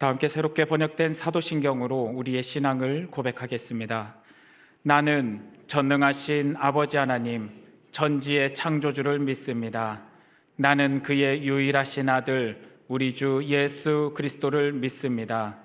다 함께 새롭게 번역된 사도신경으로 우리의 신앙을 고백하겠습니다. 나는 전능하신 아버지 하나님, 천지의 창조주를 믿습니다. 나는 그의 유일하신 아들, 우리 주 예수 그리스도를 믿습니다.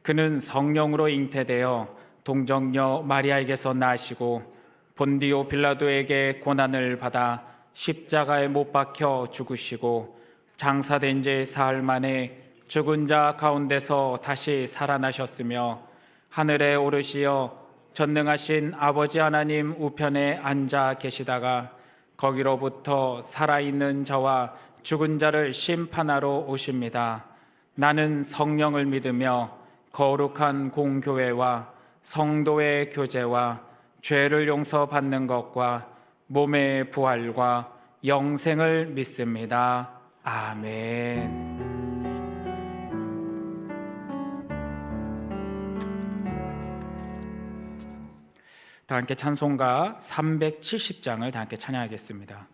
그는 성령으로 잉태되어 동정녀 마리아에게서 나시고 본디오 빌라도에게 고난을 받아 십자가에 못 박혀 죽으시고 장사된 지 사흘 만에 죽은 자 가운데서 다시 살아나셨으며 하늘에 오르시어 전능하신 아버지 하나님 우편에 앉아 계시다가 거기로부터 살아있는 자와 죽은 자를 심판하러 오십니다. 나는 성령을 믿으며 거룩한 공교회와 성도의 교제와 죄를 용서받는 것과 몸의 부활과 영생을 믿습니다. 아멘. 다 함께 찬송가 370장을 다 함께 찬양하겠습니다.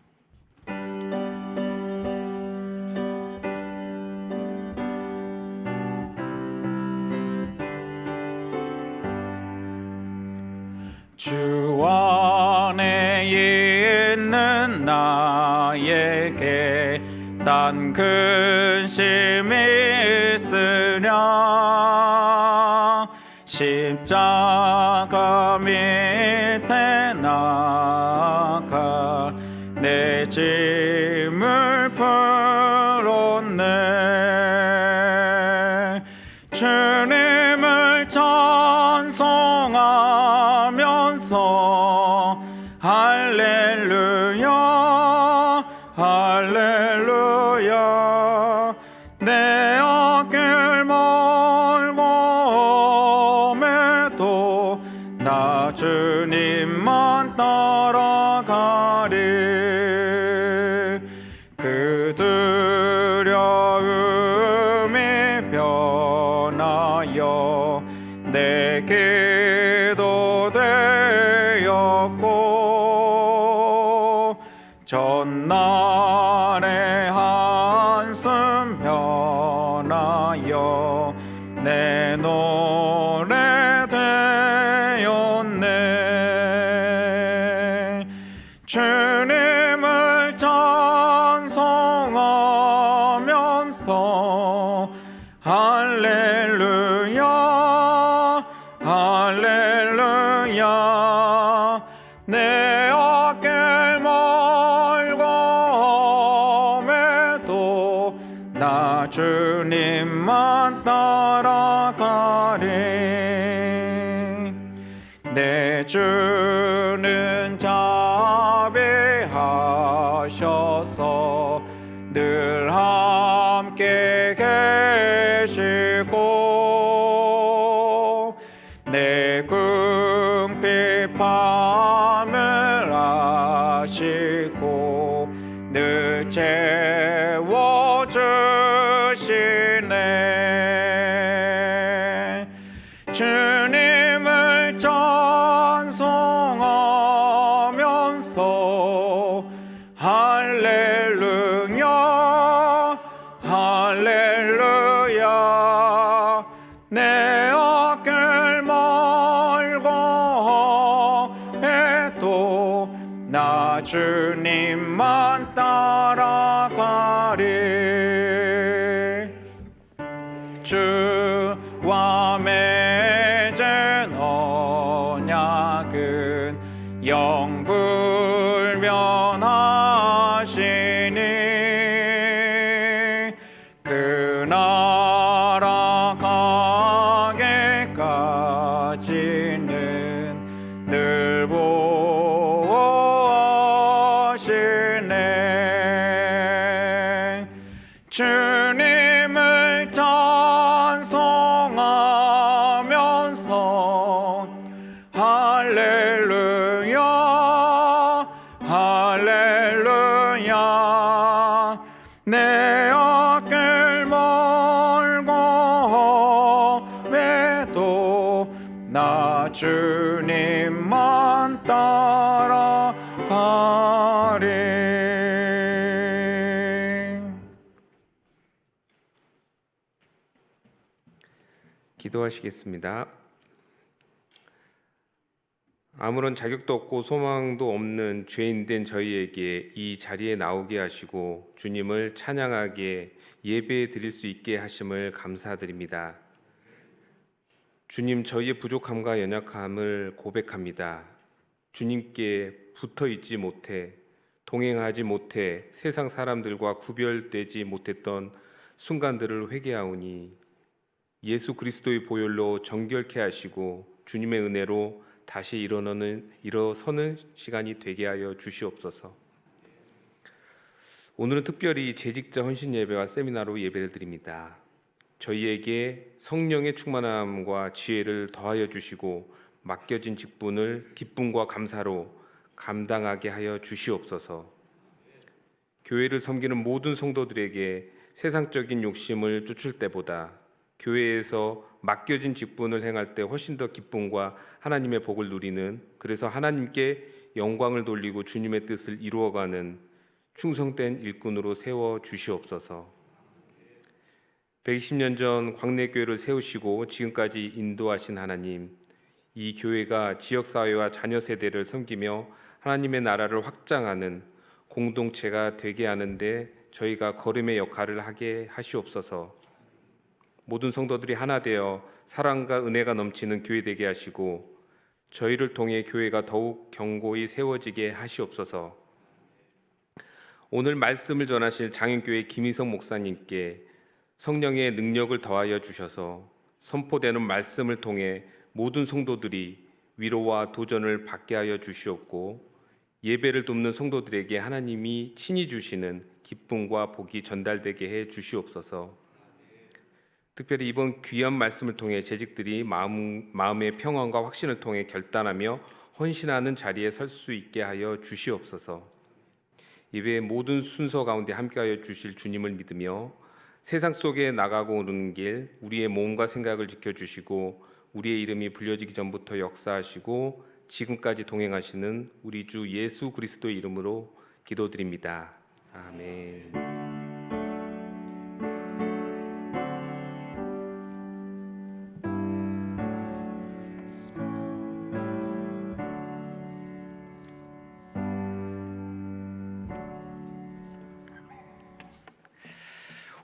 주 안에 있는 나에게 딴 근심이 있으랴 십자가 밑에 나가 내 짐을 풀었네. 주님을 찬송하면서 할렐루야 할렐루야 내 어길 멀고 험해도 나 주님만 따라가리. 그 두려움이 변하여 내 기도 되었고 전날의 한숨 변하여 내 노래 되었네. 주님을 찬송하면서 할렐루야 할렐루야 내 어길 멀고 험해도 나 주님만 따라가리. 내 주는 자비하셔서 늘 함께 계시고 내 궁핍함을 아시고 늘 채워주시네. 주님을 찬송하면서 할렐루야 할렐루야 내 어길 멀고 험해도 나 주님만 따라가리. 주와 맺은 언약은 영불면하시니 그 나라 가기까지는 늘 보호하시네. 주님을 찬송하면서 할렐루야 할렐루야 내 어길 멀고 험해도 나 주님만 따라가리. 기도하시겠습니다. 아무런 자격도 없고 소망도 없는 죄인된 저희에게 이 자리에 나오게 하시고 주님을 찬양하게 예배 드릴 수 있게 하심을 감사드립니다. 주님, 저희의 부족함과 연약함을 고백합니다. 주님께 붙어 있지 못해, 동행하지 못해 세상 사람들과 구별되지 못했던 순간들을 회개하오니 예수 그리스도의 보혈로 정결케 하시고 주님의 은혜로 다시 일어서는 시간이 되게 하여 주시옵소서. 오늘은 특별히 재직자 헌신 예배와 세미나로 예배를 드립니다. 저희에게 성령의 충만함과 지혜를 더하여 주시고 맡겨진 직분을 기쁨과 감사로 감당하게 하여 주시옵소서. 교회를 섬기는 모든 성도들에게 세상적인 욕심을 쫓을 때보다 교회에서 맡겨진 직분을 행할 때 훨씬 더 기쁨과 하나님의 복을 누리는, 그래서 하나님께 영광을 돌리고 주님의 뜻을 이루어가는 충성된 일꾼으로 세워 주시옵소서. 120년 전 광내교회를 세우시고 지금까지 인도하신 하나님, 이 교회가 지역사회와 자녀 세대를 섬기며 하나님의 나라를 확장하는 공동체가 되게 하는데 저희가 걸음의 역할을 하게 하시옵소서. 모든 성도들이 하나 되어 사랑과 은혜가 넘치는 교회 되게 하시고 저희를 통해 교회가 더욱 견고히 세워지게 하시옵소서. 오늘 말씀을 전하실 장인교회 김희성 목사님께 성령의 능력을 더하여 주셔서 선포되는 말씀을 통해 모든 성도들이 위로와 도전을 받게 하여 주시옵고 예배를 돕는 성도들에게 하나님이 친히 주시는 기쁨과 복이 전달되게 해 주시옵소서. 특별히 이번 귀한 말씀을 통해 재직들이 마음의 평안과 확신을 통해 결단하며 헌신하는 자리에 설 수 있게 하여 주시옵소서. 예배의 모든 순서 가운데 함께하여 주실 주님을 믿으며 세상 속에 나가고 오는 길 우리의 몸과 생각을 지켜주시고 우리의 이름이 불려지기 전부터 역사하시고 지금까지 동행하시는 우리 주 예수 그리스도의 이름으로 기도드립니다. 아멘.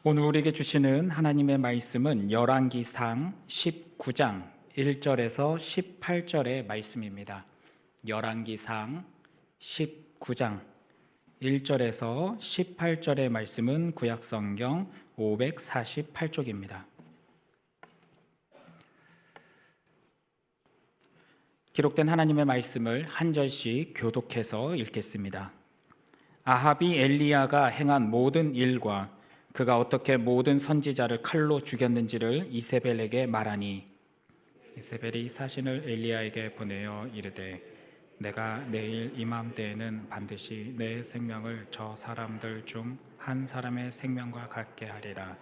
오늘 우리에게 주시는 하나님의 말씀은 열왕기상 19장 1절에서 18절의 말씀입니다. 열왕기상 19장 1절에서 18절의 말씀은 구약성경 548쪽입니다. 기록된 하나님의 말씀을 한 절씩 교독해서 읽겠습니다. 아합이 엘리야가 행한 모든 일과 그가 어떻게 모든 선지자를 칼로 죽였는지를 이세벨에게 말하니 이세벨이 사신을 엘리야에게 보내어 이르되 내가 내일 이맘때에는 반드시 내 생명을 저 사람들 중 한 사람의 생명과 같게 하리라.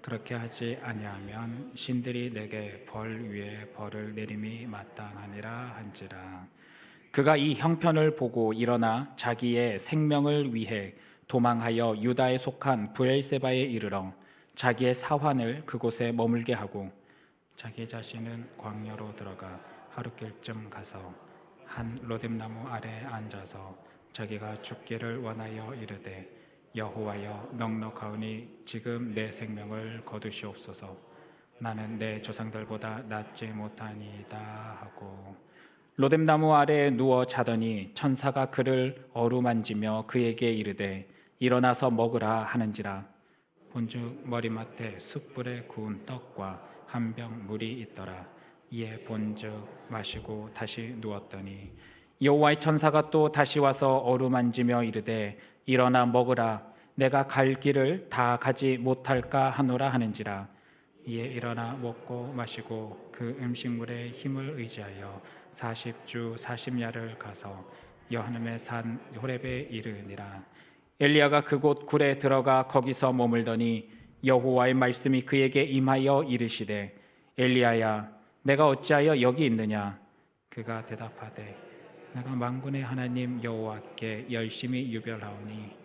그렇게 하지 아니하면 신들이 내게 벌 위에 벌을 내림이 마땅하니라 한지라. 그가 이 형편을 보고 일어나 자기의 생명을 위해 도망하여 유다에 속한 브엘세바에 이르러 자기의 사환을 그곳에 머물게 하고 자기 자신은 광야로 들어가 하룻길쯤 가서 한 로뎀나무 아래 앉아서 자기가 죽기를 원하여 이르되 여호와여 넉넉하오니 지금 내 생명을 거두시옵소서. 나는 내 조상들보다 낫지 못하니이다 하고 로뎀나무 아래에 누워 자더니 천사가 그를 어루만지며 그에게 이르되 일어나서 먹으라 하는지라. 본즉 머리맡에 숯불에 구운 떡과 한 병 물이 있더라. 이에 본즉 마시고 다시 누웠더니 여호와의 천사가 또 다시 와서 어루만지며 이르되 일어나 먹으라. 내가 갈 길을 다 가지 못할까 하노라 하는지라. 이에 일어나 먹고 마시고 그 음식물의 힘을 의지하여 40주 40야를 가서 여호와의 산 호렙에 이르니라. 엘리야가 그곳 굴에 들어가 거기서 머물더니 여호와의 말씀이 그에게 임하여 이르시되 엘리야야 내가 어찌하여 여기 있느냐. 그가 대답하되 내가 만군의 하나님 여호와께 열심히 유별하오니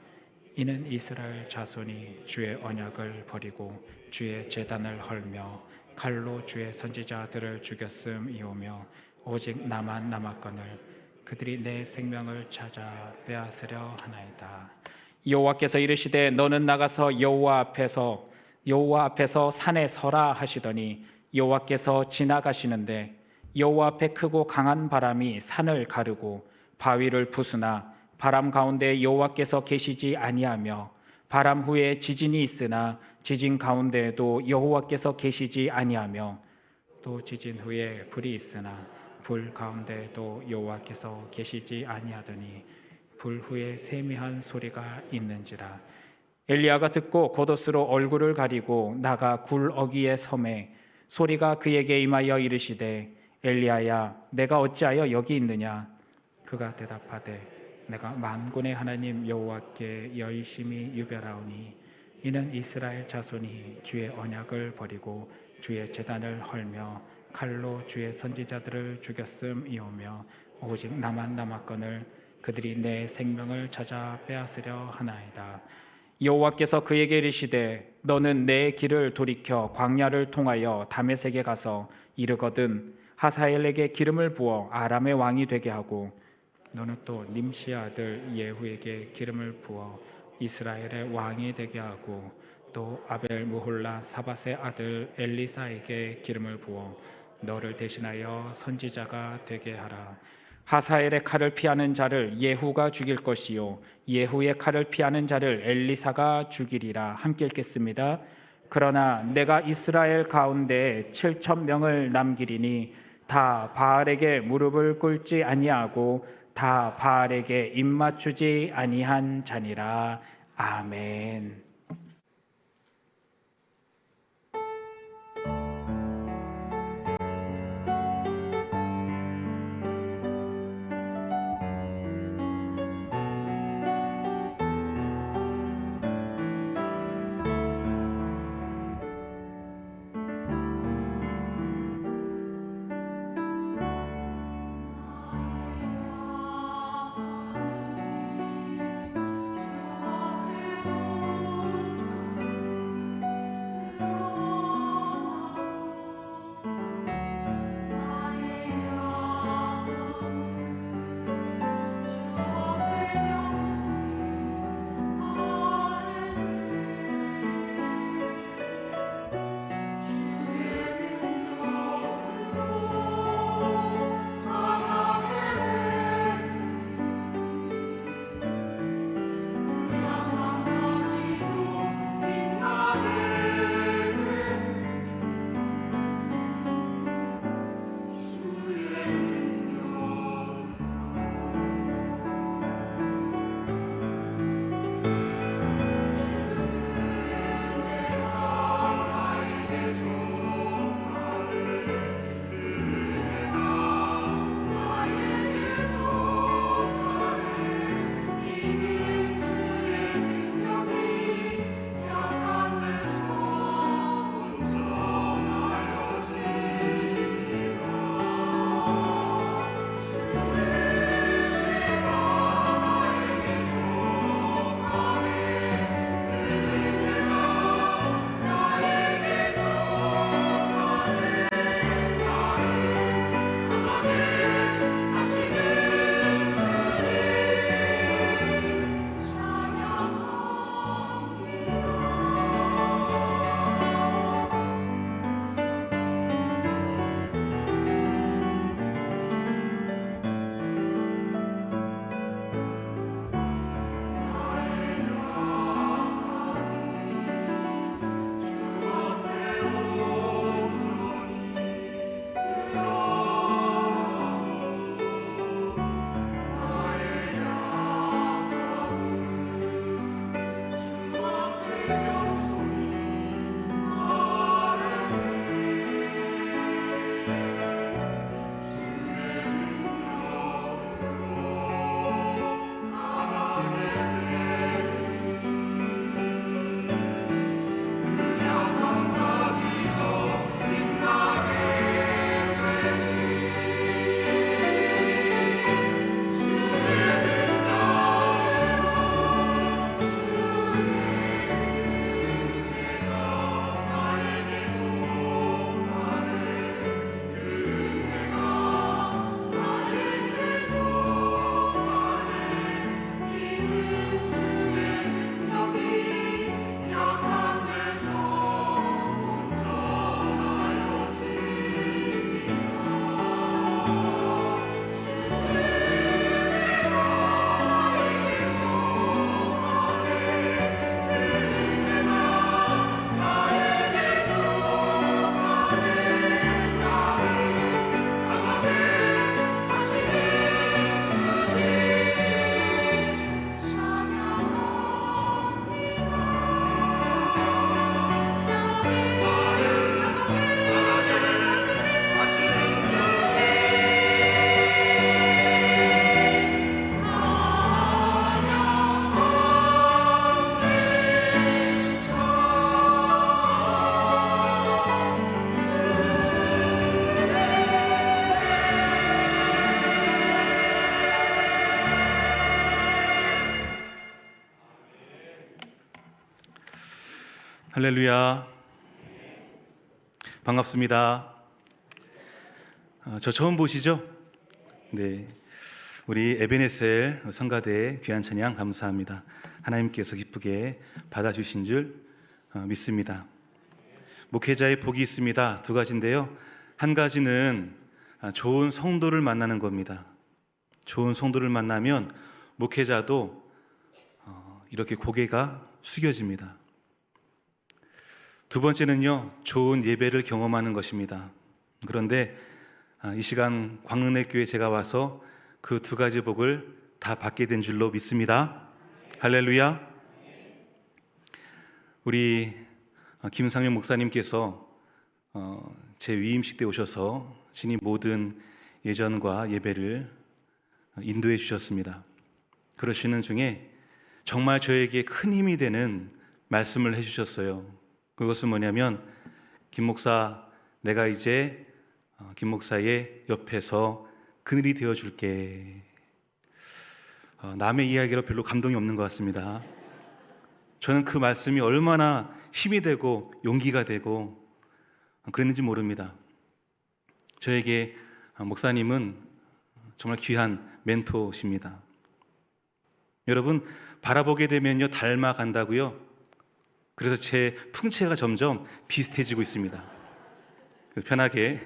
이는 이스라엘 자손이 주의 언약을 버리고 주의 제단을 헐며 칼로 주의 선지자들을 죽였음이오며 오직 나만 남았거늘 그들이 내 생명을 찾아 빼앗으려 하나이다. 여호와께서 이르시되 너는 나가서 여호와 앞에서 산에 서라 하시더니 여호와께서 지나가시는데 여호와 앞에 크고 강한 바람이 산을 가르고 바위를 부수나 바람 가운데 여호와께서 계시지 아니하며 바람 후에 지진이 있으나 지진 가운데에도 여호와께서 계시지 아니하며 또 지진 후에 불이 있으나 불 가운데에도 여호와께서 계시지 아니하더니 불 후에 세미한 소리가 있는지라. 엘리야가 듣고 겉옷으로 얼굴을 가리고 나가 굴 어귀에 섬에 소리가 그에게 임하여 이르시되 엘리야야 내가 어찌하여 여기 있느냐. 그가 대답하되 내가 만군의 하나님 여호와께 열심히 유별하오니 이는 이스라엘 자손이 주의 언약을 버리고 주의 제단을 헐며 칼로 주의 선지자들을 죽였음이오며 오직 나만 남았거늘 그들이 내 생명을 찾아 빼앗으려 하나이다. 여호와께서 그에게 이르시되 너는 내 길을 돌이켜 광야를 통하여 다메섹에 가서 이르거든 하사엘에게 기름을 부어 아람의 왕이 되게 하고 너는 또 님시 아들 예후에게 기름을 부어 이스라엘의 왕이 되게 하고 또 아벨 무홀라 사밧의 아들 엘리사에게 기름을 부어 너를 대신하여 선지자가 되게 하라. 하사엘의 칼을 피하는 자를 예후가 죽일 것이요 예후의 칼을 피하는 자를 엘리사가 죽이리라. 함께 읽겠습니다. 그러나 내가 이스라엘 가운데 7,000명을 남기리니 다 바알에게 무릎을 꿇지 아니하고 다 바알에게 입맞추지 아니한 자니라. 아멘. 할렐루야. 반갑습니다. 저 처음 보시죠? 네. 우리 에베네셀 성가대의 귀한 찬양 감사합니다. 하나님께서 기쁘게 받아주신 줄 믿습니다. 목회자의 복이 있습니다. 두 가지인데요. 한 가지는 좋은 성도를 만나는 겁니다. 좋은 성도를 만나면 목회자도 이렇게 고개가 숙여집니다. 두 번째는요, 좋은 예배를 경험하는 것입니다. 그런데 이 시간 광릉내교회 제가 와서 그 두 가지 복을 다 받게 된 줄로 믿습니다. 할렐루야. 우리 김상현 목사님께서 제 위임식 때 오셔서 신이 모든 예전과 예배를 인도해 주셨습니다. 그러시는 중에 정말 저에게 큰 힘이 되는 말씀을 해주셨어요. 그것은 뭐냐면, 김 목사, 내가 이제 김 목사의 옆에서 그늘이 되어줄게. 남의 이야기로 별로 감동이 없는 것 같습니다. 저는 그 말씀이 얼마나 힘이 되고 용기가 되고 그랬는지 모릅니다. 저에게 목사님은 정말 귀한 멘토십니다. 여러분, 바라보게 되면요, 닮아간다고요? 그래서 제 풍채가 점점 비슷해지고 있습니다. 편하게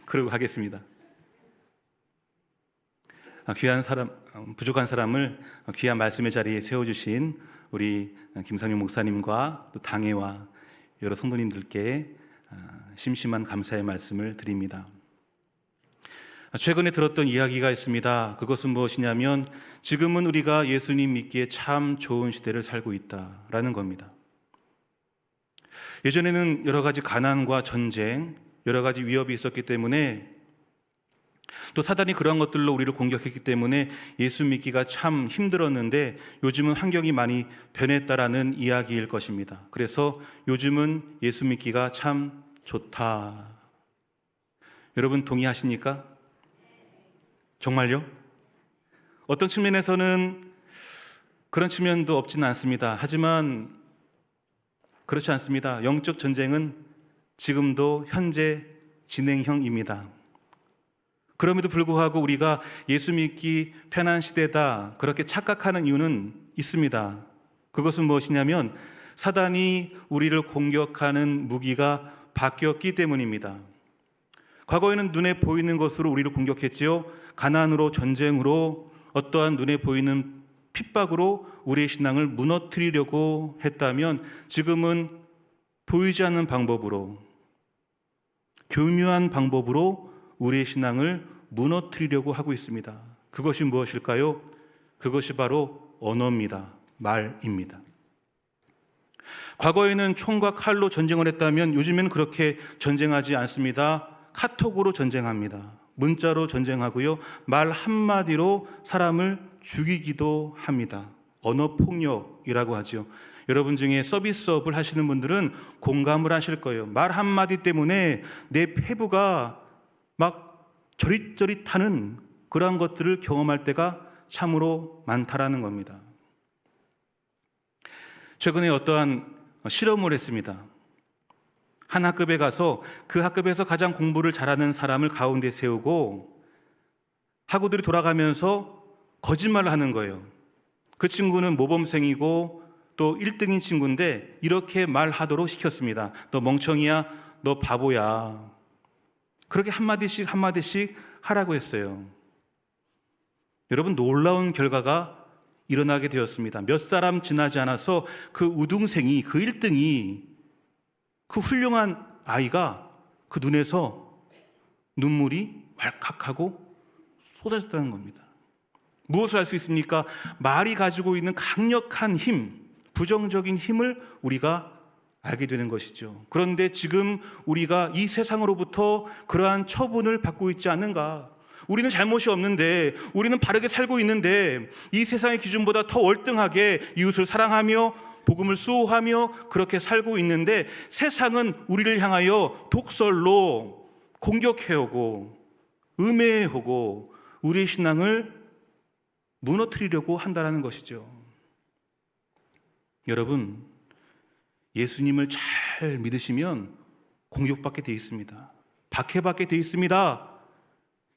그러고 하겠습니다. 귀한 사람, 부족한 사람을 귀한 말씀의 자리에 세워주신 우리 김상용 목사님과 또 당회와 여러 성도님들께 심심한 감사의 말씀을 드립니다. 최근에 들었던 이야기가 있습니다. 그것은 무엇이냐면, 지금은 우리가 예수님 믿기에 참 좋은 시대를 살고 있다라는 겁니다. 예전에는 여러 가지 가난과 전쟁, 여러 가지 위협이 있었기 때문에, 또 사단이 그러한 것들로 우리를 공격했기 때문에 예수 믿기가 참 힘들었는데, 요즘은 환경이 많이 변했다라는 이야기일 것입니다. 그래서 요즘은 예수 믿기가 참 좋다. 여러분 동의하십니까? 정말요? 어떤 측면에서는 그런 측면도 없지는 않습니다. 하지만 그렇지 않습니다. 영적 전쟁은 지금도 현재 진행형입니다. 그럼에도 불구하고 우리가 예수 믿기 편한 시대다, 그렇게 착각하는 이유는 있습니다. 그것은 무엇이냐면, 사단이 우리를 공격하는 무기가 바뀌었기 때문입니다. 과거에는 눈에 보이는 것으로 우리를 공격했지요. 가난으로, 전쟁으로, 어떠한 눈에 보이는 핍박으로 우리의 신앙을 무너뜨리려고 했다면, 지금은 보이지 않는 방법으로, 교묘한 방법으로 우리의 신앙을 무너뜨리려고 하고 있습니다. 그것이 무엇일까요? 그것이 바로 언어입니다. 말입니다. 과거에는 총과 칼로 전쟁을 했다면, 요즘에는 그렇게 전쟁하지 않습니다. 카톡으로 전쟁합니다. 문자로 전쟁하고요, 말 한마디로 사람을 죽이기도 합니다. 언어폭력이라고 하죠. 여러분 중에 서비스업을 하시는 분들은 공감을 하실 거예요. 말 한마디 때문에 내 폐부가 막 저릿저릿하는 그러한 것들을 경험할 때가 참으로 많다라는 겁니다. 최근에 어떠한 실험을 했습니다. 한 학급에 가서 그 학급에서 가장 공부를 잘하는 사람을 가운데 세우고 학우들이 돌아가면서 거짓말을 하는 거예요. 그 친구는 모범생이고 또 1등인 친구인데 이렇게 말하도록 시켰습니다. 너 멍청이야, 너 바보야. 그렇게 한마디씩 한마디씩 하라고 했어요. 여러분, 놀라운 결과가 일어나게 되었습니다. 몇 사람 지나지 않아서 그 우등생이, 그 1등이, 그 훌륭한 아이가 그 눈에서 눈물이 왈칵하고 쏟아졌다는 겁니다. 무엇을 알 수 있습니까? 말이 가지고 있는 강력한 힘, 부정적인 힘을 우리가 알게 되는 것이죠. 그런데 지금 우리가 이 세상으로부터 그러한 처분을 받고 있지 않는가? 우리는 잘못이 없는데, 우리는 바르게 살고 있는데, 이 세상의 기준보다 더 월등하게 이웃을 사랑하며 복음을 수호하며 그렇게 살고 있는데, 세상은 우리를 향하여 독설로 공격해오고 음해오고 우리의 신앙을 무너뜨리려고 한다는 것이죠. 여러분, 예수님을 잘 믿으시면 공격받게 되어 있습니다. 박해받게 되어 있습니다.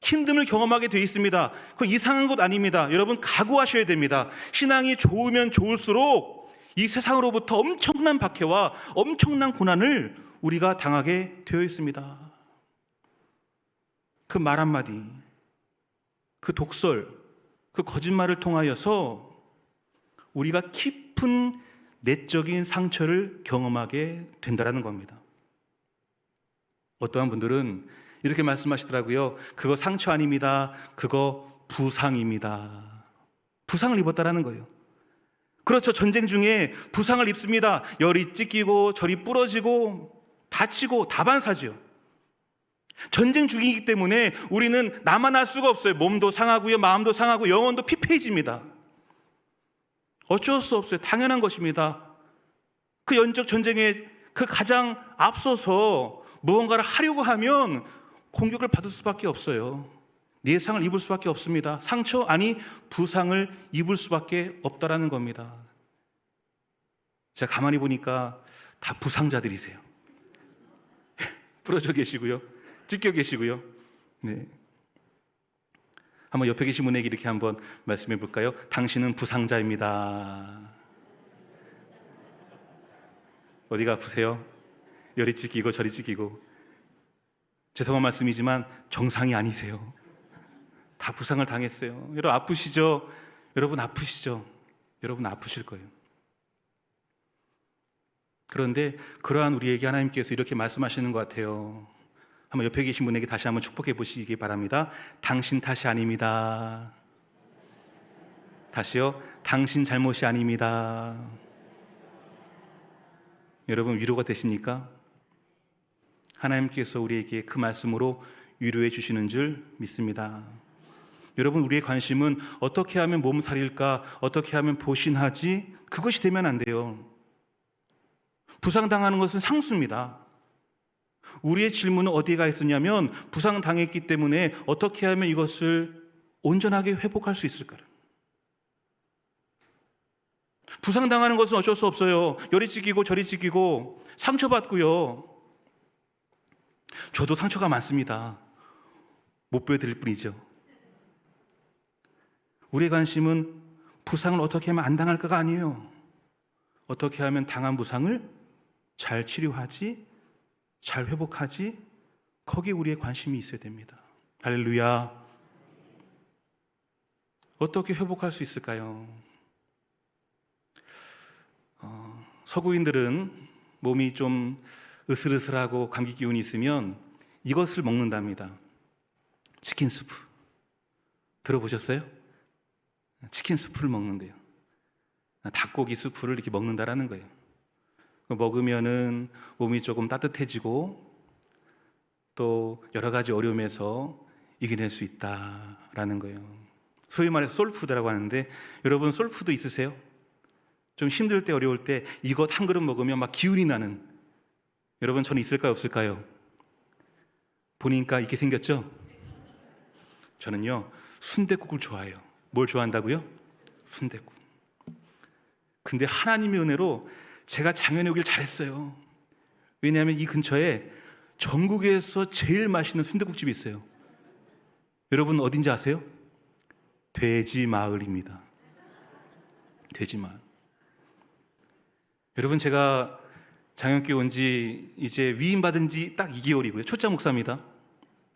힘듦을 경험하게 되어 있습니다. 그건 이상한 것 아닙니다. 여러분 각오하셔야 됩니다. 신앙이 좋으면 좋을수록 이 세상으로부터 엄청난 박해와 엄청난 고난을 우리가 당하게 되어 있습니다. 그 말 한마디, 그 독설, 그 거짓말을 통하여서 우리가 깊은 내적인 상처를 경험하게 된다는 겁니다. 어떠한 분들은 이렇게 말씀하시더라고요. 그거 상처 아닙니다. 그거 부상입니다. 부상을 입었다라는 거예요. 그렇죠. 전쟁 중에 부상을 입습니다. 열이 찢기고 저리 부러지고 다치고 다반사지요. 전쟁 중이기 때문에 우리는 나만 할 수가 없어요. 몸도 상하고요, 마음도 상하고 영혼도 피폐해집니다. 어쩔 수 없어요. 당연한 것입니다. 그 영적 전쟁에 그 가장 앞서서 무언가를 하려고 하면 공격을 받을 수밖에 없어요. 내상을 입을 수밖에 없습니다. 상처 아니 부상을 입을 수밖에 없다라는 겁니다. 제가 가만히 보니까 다 부상자들이세요. 부러져 계시고요, 찢겨 계시고요. 네. 한번 옆에 계신 분에게 이렇게 한번 말씀해 볼까요? 당신은 부상자입니다. 어디가 아프세요? 열이 찢기고 저리 찢기고. 죄송한 말씀이지만 정상이 아니세요. 다 부상을 당했어요. 여러분 아프시죠? 여러분 아프시죠? 여러분 아프실 거예요. 그런데 그러한 우리에게 하나님께서 이렇게 말씀하시는 것 같아요. 한번 옆에 계신 분에게 다시 한번 축복해 보시기 바랍니다. 당신 탓이 아닙니다. 다시요. 당신 잘못이 아닙니다. 여러분 위로가 되십니까? 하나님께서 우리에게 그 말씀으로 위로해 주시는 줄 믿습니다. 여러분 우리의 관심은 어떻게 하면 몸살일까? 어떻게 하면 보신하지? 그것이 되면 안 돼요. 부상당하는 것은 상수입니다. 우리의 질문은 어디가 있었냐면 부상당했기 때문에 어떻게 하면 이것을 온전하게 회복할 수 있을까? 부상당하는 것은 어쩔 수 없어요. 열이 찢기고 저리 찢기고 상처받고요. 저도 상처가 많습니다. 못 보여드릴 뿐이죠. 우리의 관심은 부상을 어떻게 하면 안 당할까가 아니에요. 어떻게 하면 당한 부상을 잘 치료하지, 잘 회복하지, 거기에 우리의 관심이 있어야 됩니다. 할렐루야. 어떻게 회복할 수 있을까요? 서구인들은 몸이 좀 으슬으슬하고 감기 기운이 있으면 이것을 먹는답니다. 치킨 수프. 들어보셨어요? 치킨 수프를 먹는데요. 닭고기 수프를 이렇게 먹는다라는 거예요. 먹으면은 몸이 조금 따뜻해지고 또 여러 가지 어려움에서 이겨낼 수 있다라는 거예요. 소위 말해서 솔푸드라고 하는데 여러분 솔푸드 있으세요? 좀 힘들 때 어려울 때 이것 한 그릇 먹으면 막 기운이 나는, 여러분 저는 있을까요 없을까요? 보니까 있게 생겼죠? 저는요 순댓국을 좋아해요. 뭘 좋아한다고요? 순댓국. 근데 하나님의 은혜로 제가 작년에 오길 잘했어요. 왜냐하면 이 근처에 전국에서 제일 맛있는 순댓국집이 있어요. 여러분 어딘지 아세요? 돼지마을입니다. 돼지마을. 여러분 제가 장영교회 온 지 이제 위임받은 지 딱 2개월이고요. 초짜 목사입니다.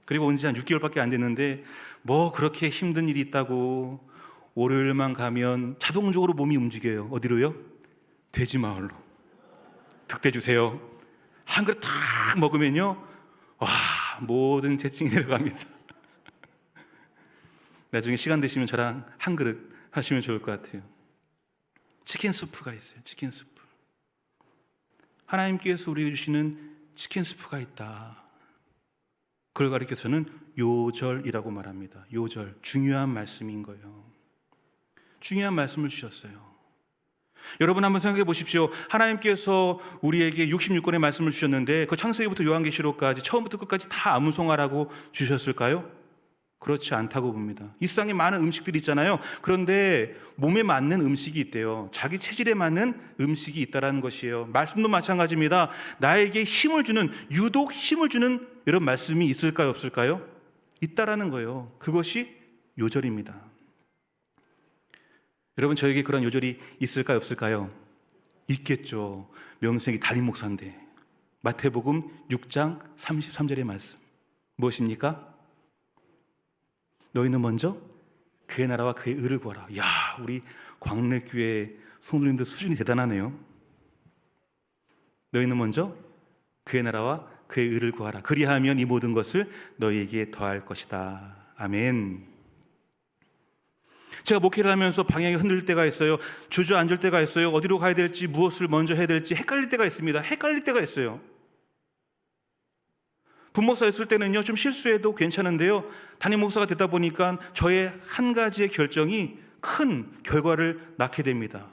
그리고 온 지 한 6개월밖에 안 됐는데 뭐 그렇게 힘든 일이 있다고 월요일만 가면 자동적으로 몸이 움직여요. 어디로요? 돼지마을로. 득대 주세요. 한 그릇 탁 먹으면요, 와, 모든 재증이 내려갑니다. 나중에 시간 되시면 저랑 한 그릇 하시면 좋을 것 같아요. 치킨 수프가 있어요. 치킨 수프. 하나님께서 우리에게 주시는 치킨 수프가 있다. 그걸 가리켜서는 요절이라고 말합니다. 요절, 중요한 말씀인 거예요. 중요한 말씀을 주셨어요. 여러분 한번 생각해 보십시오. 하나님께서 우리에게 66권의 말씀을 주셨는데 그 창세기부터 요한계시록까지 처음부터 끝까지 다 암송하라고 주셨을까요? 그렇지 않다고 봅니다. 이 세상에 많은 음식들이 있잖아요. 그런데 몸에 맞는 음식이 있대요. 자기 체질에 맞는 음식이 있다라는 것이에요. 말씀도 마찬가지입니다. 나에게 힘을 주는, 유독 힘을 주는 이런 말씀이 있을까요, 없을까요? 있다라는 거예요. 그것이 요절입니다. 여러분, 저에게 그런 요절이 있을까요, 없을까요? 있겠죠. 명색이 담임 목사인데. 마태복음 6장 33절의 말씀 무엇입니까? 너희는 먼저 그의 나라와 그의 의를 구하라. 야, 우리 광래교회 성도님들 수준이 대단하네요. 너희는 먼저 그의 나라와 그의 의를 구하라. 그리하면 이 모든 것을 너희에게 더할 것이다. 아멘. 제가 목회를 하면서 방향이 흔들릴 때가 있어요. 주저앉을 때가 있어요. 어디로 가야 될지, 무엇을 먼저 해야 될지 헷갈릴 때가 있습니다. 헷갈릴 때가 있어요. 분목사였을 때는요, 좀 실수해도 괜찮은데요, 담임 목사가 되다 보니까 저의 한 가지의 결정이 큰 결과를 낳게 됩니다.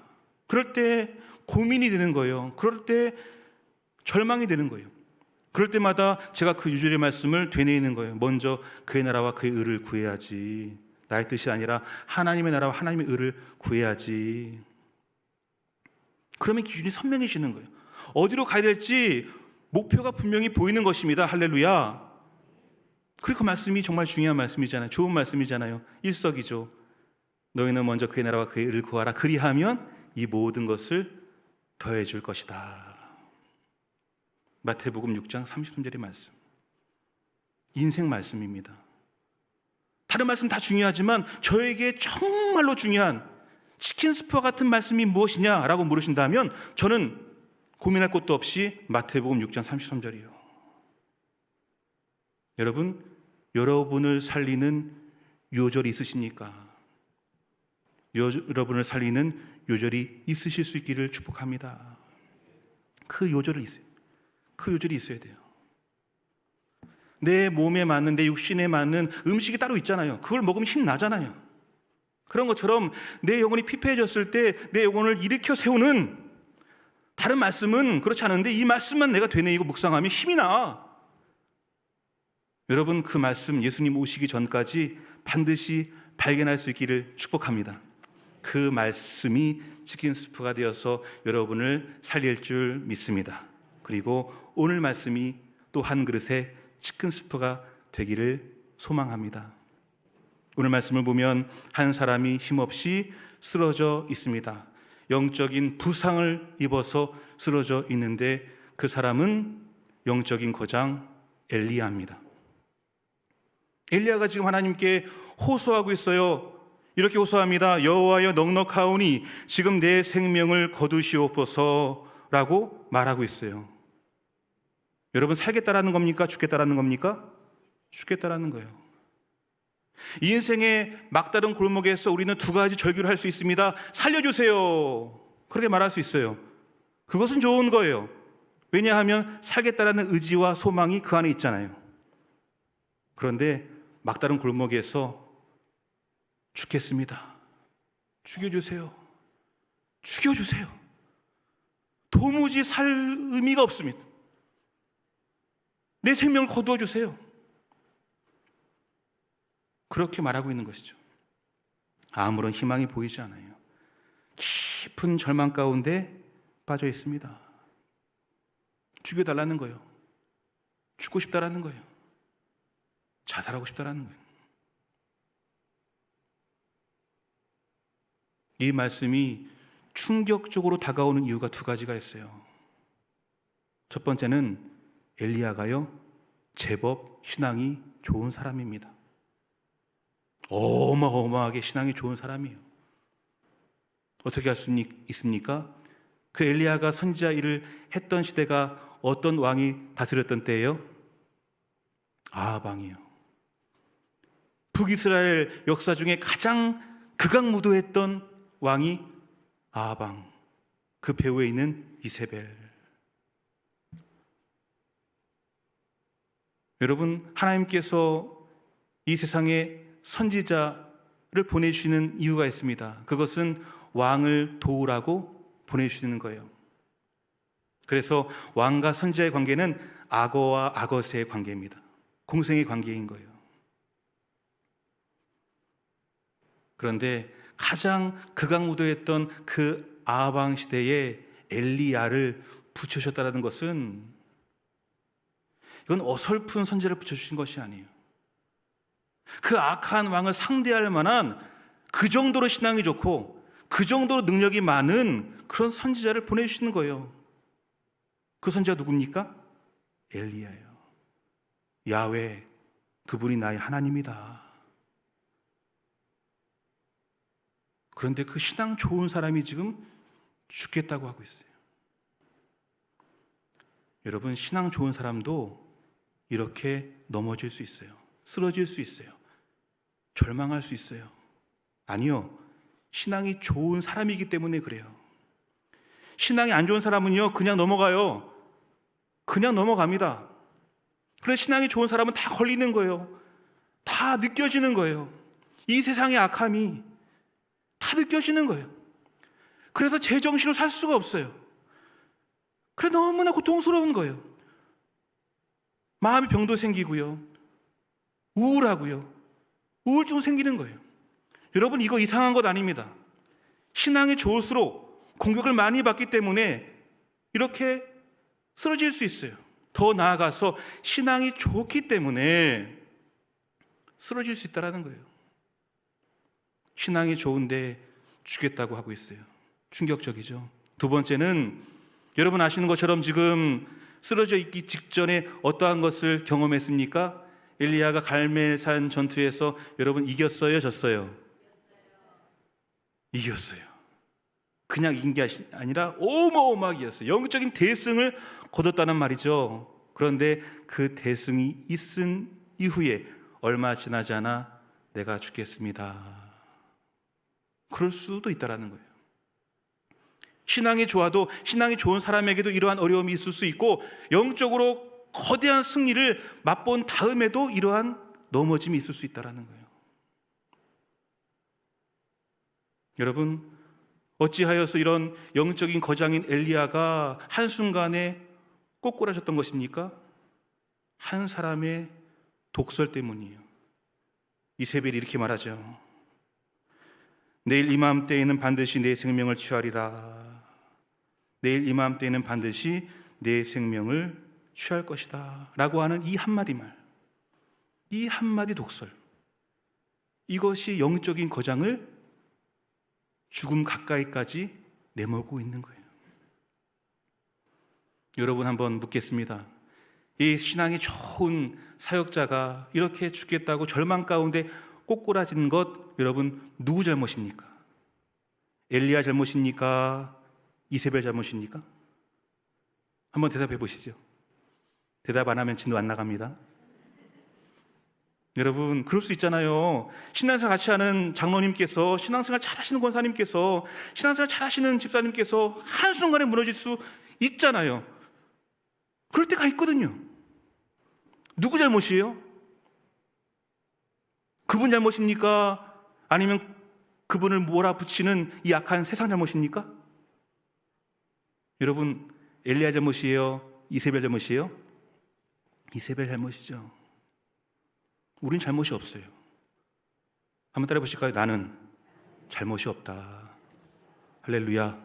그럴 때 고민이 되는 거예요. 그럴 때 절망이 되는 거예요. 그럴 때마다 제가 그 유절의 말씀을 되뇌이는 거예요. 먼저 그의 나라와 그의 의를 구해야지. 나의 뜻이 아니라 하나님의 나라와 하나님의 의를 구해야지. 그러면 기준이 선명해지는 거예요. 어디로 가야 될지 목표가 분명히 보이는 것입니다. 할렐루야. 그리고 그 말씀이 정말 중요한 말씀이잖아요. 좋은 말씀이잖아요. 일석이조. 너희는 먼저 그의 나라와 그의 의를 구하라. 그리하면 이 모든 것을 더해 줄 것이다. 마태복음 6장 33절의 말씀. 인생 말씀입니다. 다른 말씀 다 중요하지만 저에게 정말로 중요한 치킨 스프와 같은 말씀이 무엇이냐라고 물으신다면 저는 고민할 것도 없이 마태복음 6장 33절이요. 여러분, 여러분을 살리는 요절이 있으십니까? 여러분을 살리는 요절이 있으실 수 있기를 축복합니다. 그 요절이 있어야 돼요. 내 몸에 맞는, 내 육신에 맞는 음식이 따로 있잖아요. 그걸 먹으면 힘 나잖아요. 그런 것처럼 내 영혼이 피폐해졌을 때 내 영혼을 일으켜 세우는 다른 말씀은 그렇지 않은데 이 말씀만 내가 되뇌이고 묵상하면 힘이 나. 여러분, 그 말씀 예수님 오시기 전까지 반드시 발견할 수 있기를 축복합니다. 그 말씀이 치킨 스프가 되어서 여러분을 살릴 줄 믿습니다. 그리고 오늘 말씀이 또 한 그릇의 치킨 스프가 되기를 소망합니다. 오늘 말씀을 보면 한 사람이 힘없이 쓰러져 있습니다. 영적인 부상을 입어서 쓰러져 있는데 그 사람은 영적인 거장 엘리야입니다. 엘리야가 지금 하나님께 호소하고 있어요. 이렇게 호소합니다. 여호와여, 넉넉하오니 지금 내 생명을 거두시옵소서라고 말하고 있어요. 여러분, 살겠다라는 겁니까? 죽겠다라는 겁니까? 죽겠다라는 거예요. 이 인생의 막다른 골목에서 우리는 두 가지 절규를 할 수 있습니다. 살려주세요. 그렇게 말할 수 있어요. 그것은 좋은 거예요. 왜냐하면 살겠다라는 의지와 소망이 그 안에 있잖아요. 그런데 막다른 골목에서 죽겠습니다. 죽여주세요. 죽여주세요. 도무지 살 의미가 없습니다. 내 생명을 거두어 주세요. 그렇게 말하고 있는 것이죠. 아무런 희망이 보이지 않아요. 깊은 절망 가운데 빠져 있습니다. 죽여달라는 거예요. 죽고 싶다라는 거예요. 자살하고 싶다라는 거예요. 이 말씀이 충격적으로 다가오는 이유가 두 가지가 있어요. 첫 번째는 엘리야가요, 제법 신앙이 좋은 사람입니다. 어마어마하게 신앙이 좋은 사람이에요. 어떻게 할 수 있습니까? 그 엘리야가 선지자 일을 했던 시대가 어떤 왕이 다스렸던 때예요? 아합 왕이에요. 북이스라엘 역사 중에 가장 극악무도했던 왕이 아합 왕. 그 배후에 있는 이세벨. 여러분, 하나님께서 이 세상에 선지자를 보내주시는 이유가 있습니다. 그것은 왕을 도우라고 보내주시는 거예요. 그래서 왕과 선지자의 관계는 악어와 악어새의 관계입니다. 공생의 관계인 거예요. 그런데 가장 극악무도했던 그 아방 시대에 엘리야를 붙여주셨다는 것은 이건 어설픈 선지자를 붙여주신 것이 아니에요. 그 악한 왕을 상대할 만한 그 정도로 신앙이 좋고 그 정도로 능력이 많은 그런 선지자를 보내주시는 거예요. 그 선지자가 누굽니까? 엘리야예요. 야훼, 그분이 나의 하나님이다. 그런데 그 신앙 좋은 사람이 지금 죽겠다고 하고 있어요. 여러분, 신앙 좋은 사람도 이렇게 넘어질 수 있어요. 쓰러질 수 있어요. 절망할 수 있어요. 아니요. 신앙이 좋은 사람이기 때문에 그래요. 신앙이 안 좋은 사람은요, 그냥 넘어가요. 그냥 넘어갑니다. 그래서 신앙이 좋은 사람은 다 걸리는 거예요. 다 느껴지는 거예요. 이 세상의 악함이 다 느껴지는 거예요. 그래서 제정신으로 살 수가 없어요. 그래 너무나 고통스러운 거예요. 마음의 병도 생기고요. 우울하고요. 우울증 생기는 거예요. 여러분, 이거 이상한 것 아닙니다. 신앙이 좋을수록 공격을 많이 받기 때문에 이렇게 쓰러질 수 있어요. 더 나아가서 신앙이 좋기 때문에 쓰러질 수 있다는 거예요. 신앙이 좋은데 죽겠다고 하고 있어요. 충격적이죠. 두 번째는 여러분 아시는 것처럼 지금 쓰러져 있기 직전에 어떠한 것을 경험했습니까? 엘리야가 갈멜산 전투에서 여러분 이겼어요, 졌어요? 이겼어요. 그냥 이긴 게 아니라 어마어마하게 이겼어요. 영적인 대승을 거뒀다는 말이죠. 그런데 그 대승이 있은 이후에 얼마 지나지 않아 내가 죽겠습니다. 그럴 수도 있다라는 거예요. 신앙이 좋아도 신앙이 좋은 사람에게도 이러한 어려움이 있을 수 있고 영적으로 거대한 승리를 맛본 다음에도 이러한 넘어짐이 있을 수 있다라는 거예요. 여러분, 어찌하여서 이런 영적인 거장인 엘리야가 한순간에 꼬꾸라졌던 것입니까? 한 사람의 독설 때문이에요. 이세벨이 이렇게 말하죠. 내일 이맘때에는 반드시 내 생명을 취하리라. 내일 이맘때에는 반드시 내 생명을 취할 것이다 라고 하는 이 한마디 말, 이 한마디 독설, 이것이 영적인 거장을 죽음 가까이까지 내몰고 있는 거예요. 여러분, 한번 묻겠습니다. 이 신앙이 좋은 사역자가 이렇게 죽겠다고 절망 가운데 꼬꾸라진 것, 여러분 누구 잘못입니까? 엘리야 잘못입니까? 이세벨 잘못입니까? 한번 대답해 보시죠. 대답 안 하면 진도 안 나갑니다. 여러분, 그럴 수 있잖아요. 신앙생활 같이 하는 장로님께서, 신앙생활 잘하시는 권사님께서, 신앙생활 잘하시는 집사님께서 한순간에 무너질 수 있잖아요. 그럴 때가 있거든요. 누구 잘못이에요? 그분 잘못입니까? 아니면 그분을 몰아붙이는 이 악한 세상 잘못입니까? 여러분, 엘리야 잘못이에요? 이세벨 잘못이에요? 이세벨 잘못이죠. 우린 잘못이 없어요. 한번 따라해 보실까요? 나는 잘못이 없다. 할렐루야.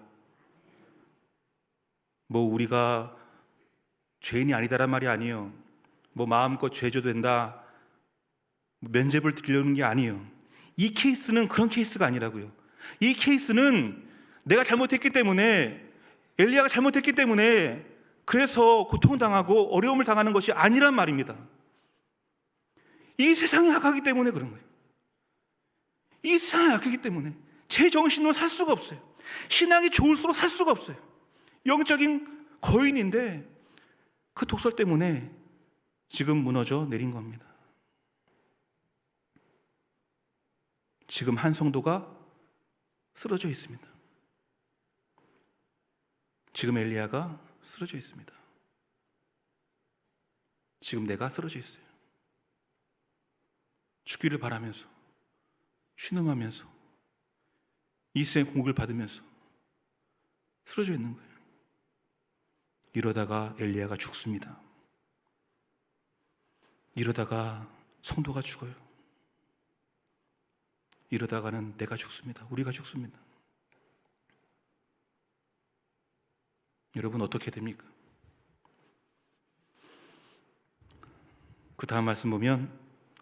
뭐 우리가 죄인이 아니다란 말이 아니에요. 뭐 마음껏 죄 줘도 된다, 면죄부를 드리려는 게 아니에요. 이 케이스는 그런 케이스가 아니라고요. 이 케이스는 내가 잘못했기 때문에, 엘리야가 잘못했기 때문에 그래서 고통당하고 어려움을 당하는 것이 아니란 말입니다. 이 세상이 악하기 때문에 그런 거예요. 이 세상이 악하기 때문에 제 정신으로 살 수가 없어요. 신앙이 좋을수록 살 수가 없어요. 영적인 거인인데 그 독설 때문에 지금 무너져 내린 겁니다. 지금 한 성도가 쓰러져 있습니다. 지금 엘리야가 쓰러져 있습니다. 지금 내가 쓰러져 있어요. 죽기를 바라면서, 신음하면서, 이 세상의 공격을 받으면서 쓰러져 있는 거예요. 이러다가 엘리야가 죽습니다. 이러다가 성도가 죽어요. 이러다가는 내가 죽습니다. 우리가 죽습니다. 여러분 어떻게 됩니까? 그 다음 말씀 보면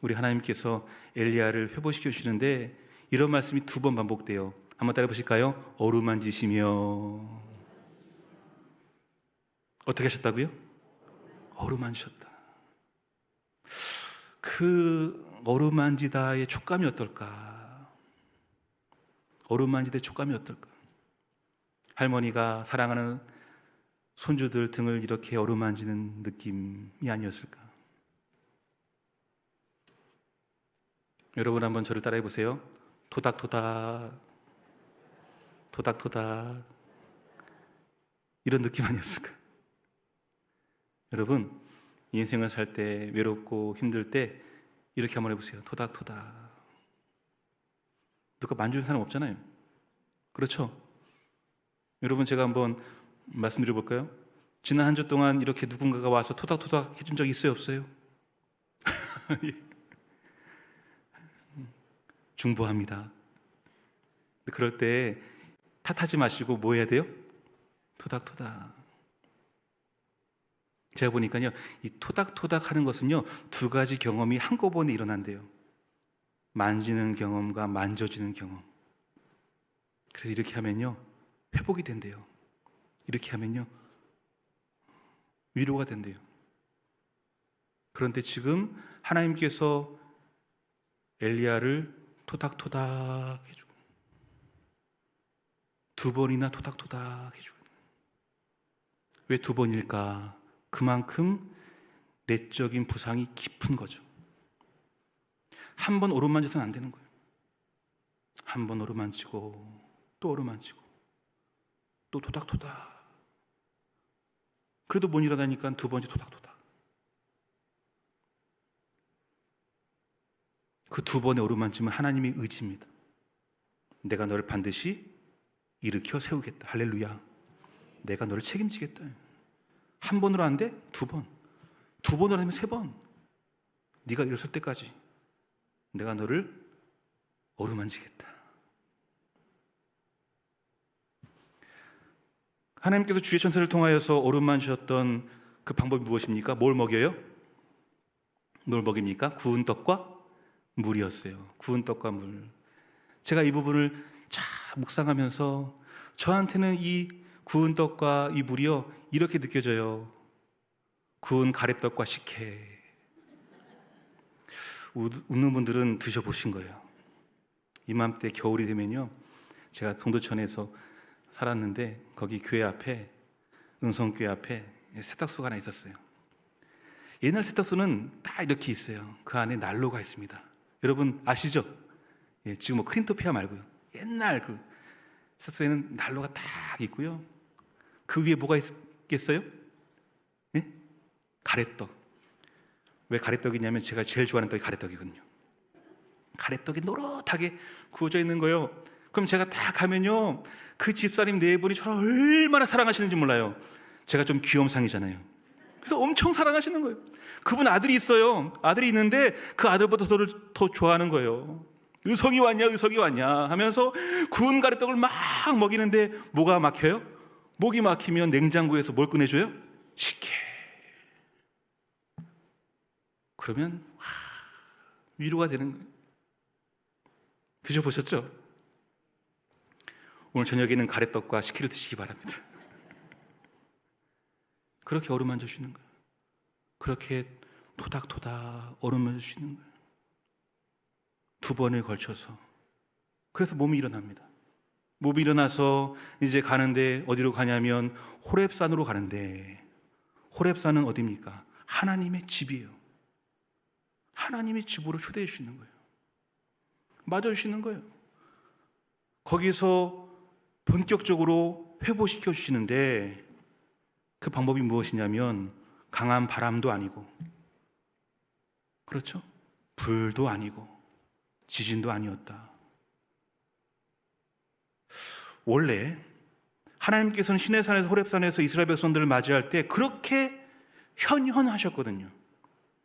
우리 하나님께서 엘리야를 회복시켜 주시는데 이런 말씀이 2번 반복돼요. 한번 따라 보실까요? 어루만지시며. 어떻게 하셨다고요? 어루만지셨다. 그 어루만지다의 촉감이 어떨까? 어루만지다의 촉감이 어떨까? 할머니가 사랑하는 손주들 등을 이렇게 어루만지는 느낌이 아니었을까? 여러분 한번 저를 따라해 보세요. 토닥토닥, 토닥토닥, 이런 느낌 아니었을까? 여러분 인생을 살 때 외롭고 힘들 때 이렇게 한번 해보세요. 토닥토닥. 누가 만지는 사람 없잖아요. 그렇죠? 여러분 제가 한번 말씀드려 볼까요? 지난 한 주 동안 이렇게 누군가가 와서 토닥토닥 해준 적 있어요? 없어요? 중보합니다. 그럴 때 탓하지 마시고 뭐 해야 돼요? 토닥토닥. 제가 보니까요, 이 토닥토닥 하는 것은요, 2가지 경험이 한꺼번에 일어난대요. 만지는 경험과 만져지는 경험. 그래서 이렇게 하면요, 회복이 된대요. 이렇게 하면요, 위로가 된대요. 그런데 지금 하나님께서 엘리야를 토닥토닥 해주고 2번이나 토닥토닥 해주고. 왜 2번일까? 그만큼 내적인 부상이 깊은 거죠. 한 번 오르만져서는 안 되는 거예요. 한 번 오르만지고 또 오르만지고 또 토닥토닥. 그래도 못 일어나니까 2번째 토닥토닥. 그 2번의 오르만짐은 하나님의 의지입니다. 내가 너를 반드시 일으켜 세우겠다. 할렐루야. 내가 너를 책임지겠다. 한 번으로 안 돼? 2번. 2번으로 하면 3번. 네가 일어설 때까지 내가 너를 어루만지겠다. 하나님께서 주의 천사를 통하여서 어루만지셨던 그 방법이 무엇입니까? 뭘 먹여요? 뭘 먹입니까? 구운 떡과 물이었어요. 구운 떡과 물. 제가 이 부분을 잘 묵상하면서 저한테는 이 구운 떡과 이 물이요, 이렇게 느껴져요. 구운 가래떡과 식혜. 웃는 분들은 드셔보신 거예요. 이맘때 겨울이 되면요, 제가 동두천에서 살았는데 거기 교회 앞에, 은성교회 앞에 세탁소가 하나 있었어요. 옛날 세탁소는 다 이렇게 있어요. 그 안에 난로가 있습니다. 여러분 아시죠? 예, 지금 뭐 크린토피아 말고요. 옛날 그 세탁소에는 난로가 딱 있고요. 그 위에 뭐가 있겠어요? 예? 가래떡. 왜 가래떡이냐면 제가 제일 좋아하는 떡이 가래떡이거든요. 가래떡이 노릇하게 구워져 있는 거예요. 그럼 제가 딱 가면요, 그 집사님 4분이 저를 얼마나 사랑하시는지 몰라요. 제가 좀 귀염상이잖아요. 그래서 엄청 사랑하시는 거예요. 그분 아들이 있어요. 아들이 있는데 그 아들보다 저를 더 좋아하는 거예요. 의성이 왔냐 의성이 왔냐 하면서 구운 가래떡을 막 먹이는데 뭐가 막혀요? 목이 막히면 냉장고에서 뭘 꺼내줘요? 식혜. 그러면 위로가 되는 거예요. 드셔보셨죠? 오늘 저녁에는 가래떡과 식혜를 드시기 바랍니다. 그렇게 어루만져 주시는 거예요. 그렇게 토닥토닥 어루만져 주시는 거예요. 2번을 걸쳐서. 그래서 몸이 일어납니다. 몸이 일어나서 이제 가는데 어디로 가냐면 호렙산으로 가는데, 호렙산은 어디입니까? 하나님의 집이에요. 하나님의 집으로 초대해 주시는 거예요. 맞아 주시는 거예요. 거기서 본격적으로 회복시켜 주시는데 그 방법이 무엇이냐면 강한 바람도 아니고, 그렇죠? 불도 아니고 지진도 아니었다. 원래 하나님께서는 시내산에서 호렙산에서 이스라엘 백성들을 맞이할 때 그렇게 현현하셨거든요.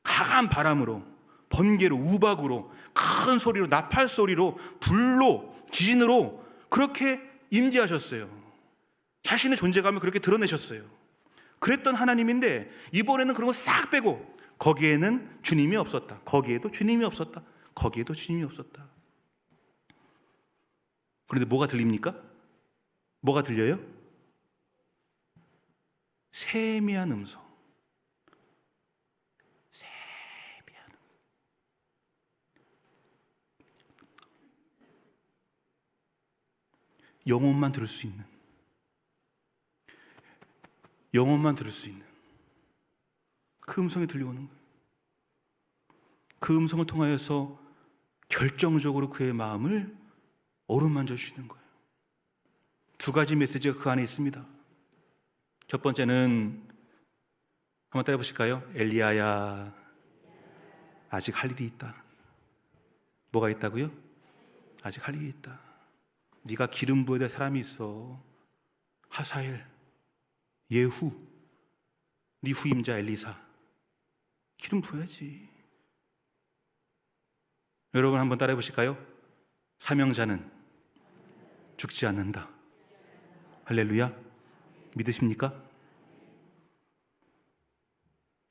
강한 바람으로, 번개로, 우박으로, 큰 소리로, 나팔 소리로, 불로, 지진으로 그렇게 임재하셨어요. 자신의 존재감을 그렇게 드러내셨어요. 그랬던 하나님인데 이번에는 그런 거 싹 빼고 거기에는 주님이 없었다. 거기에도 주님이 없었다. 거기에도 주님이 없었다. 그런데 뭐가 들립니까? 뭐가 들려요? 세미한 음성. 세미한 음성. 영혼만 들을 수 있는, 영혼만 들을 수 있는 그 음성이 들려오는 거예요. 그 음성을 통하여서 결정적으로 그의 마음을 어루만져 주시는 거예요. 두 가지 메시지가 그 안에 있습니다. 첫 번째는 한번 따라 보실까요? 엘리야야, 아직 할 일이 있다. 뭐가 있다고요? 아직 할 일이 있다. 네가 기름 부어야 될 사람이 있어. 하사엘, 예후, 네 후임자 엘리사. 기름 부어야지. 여러분 한번 따라해 보실까요? 사명자는 죽지 않는다. 할렐루야. 믿으십니까?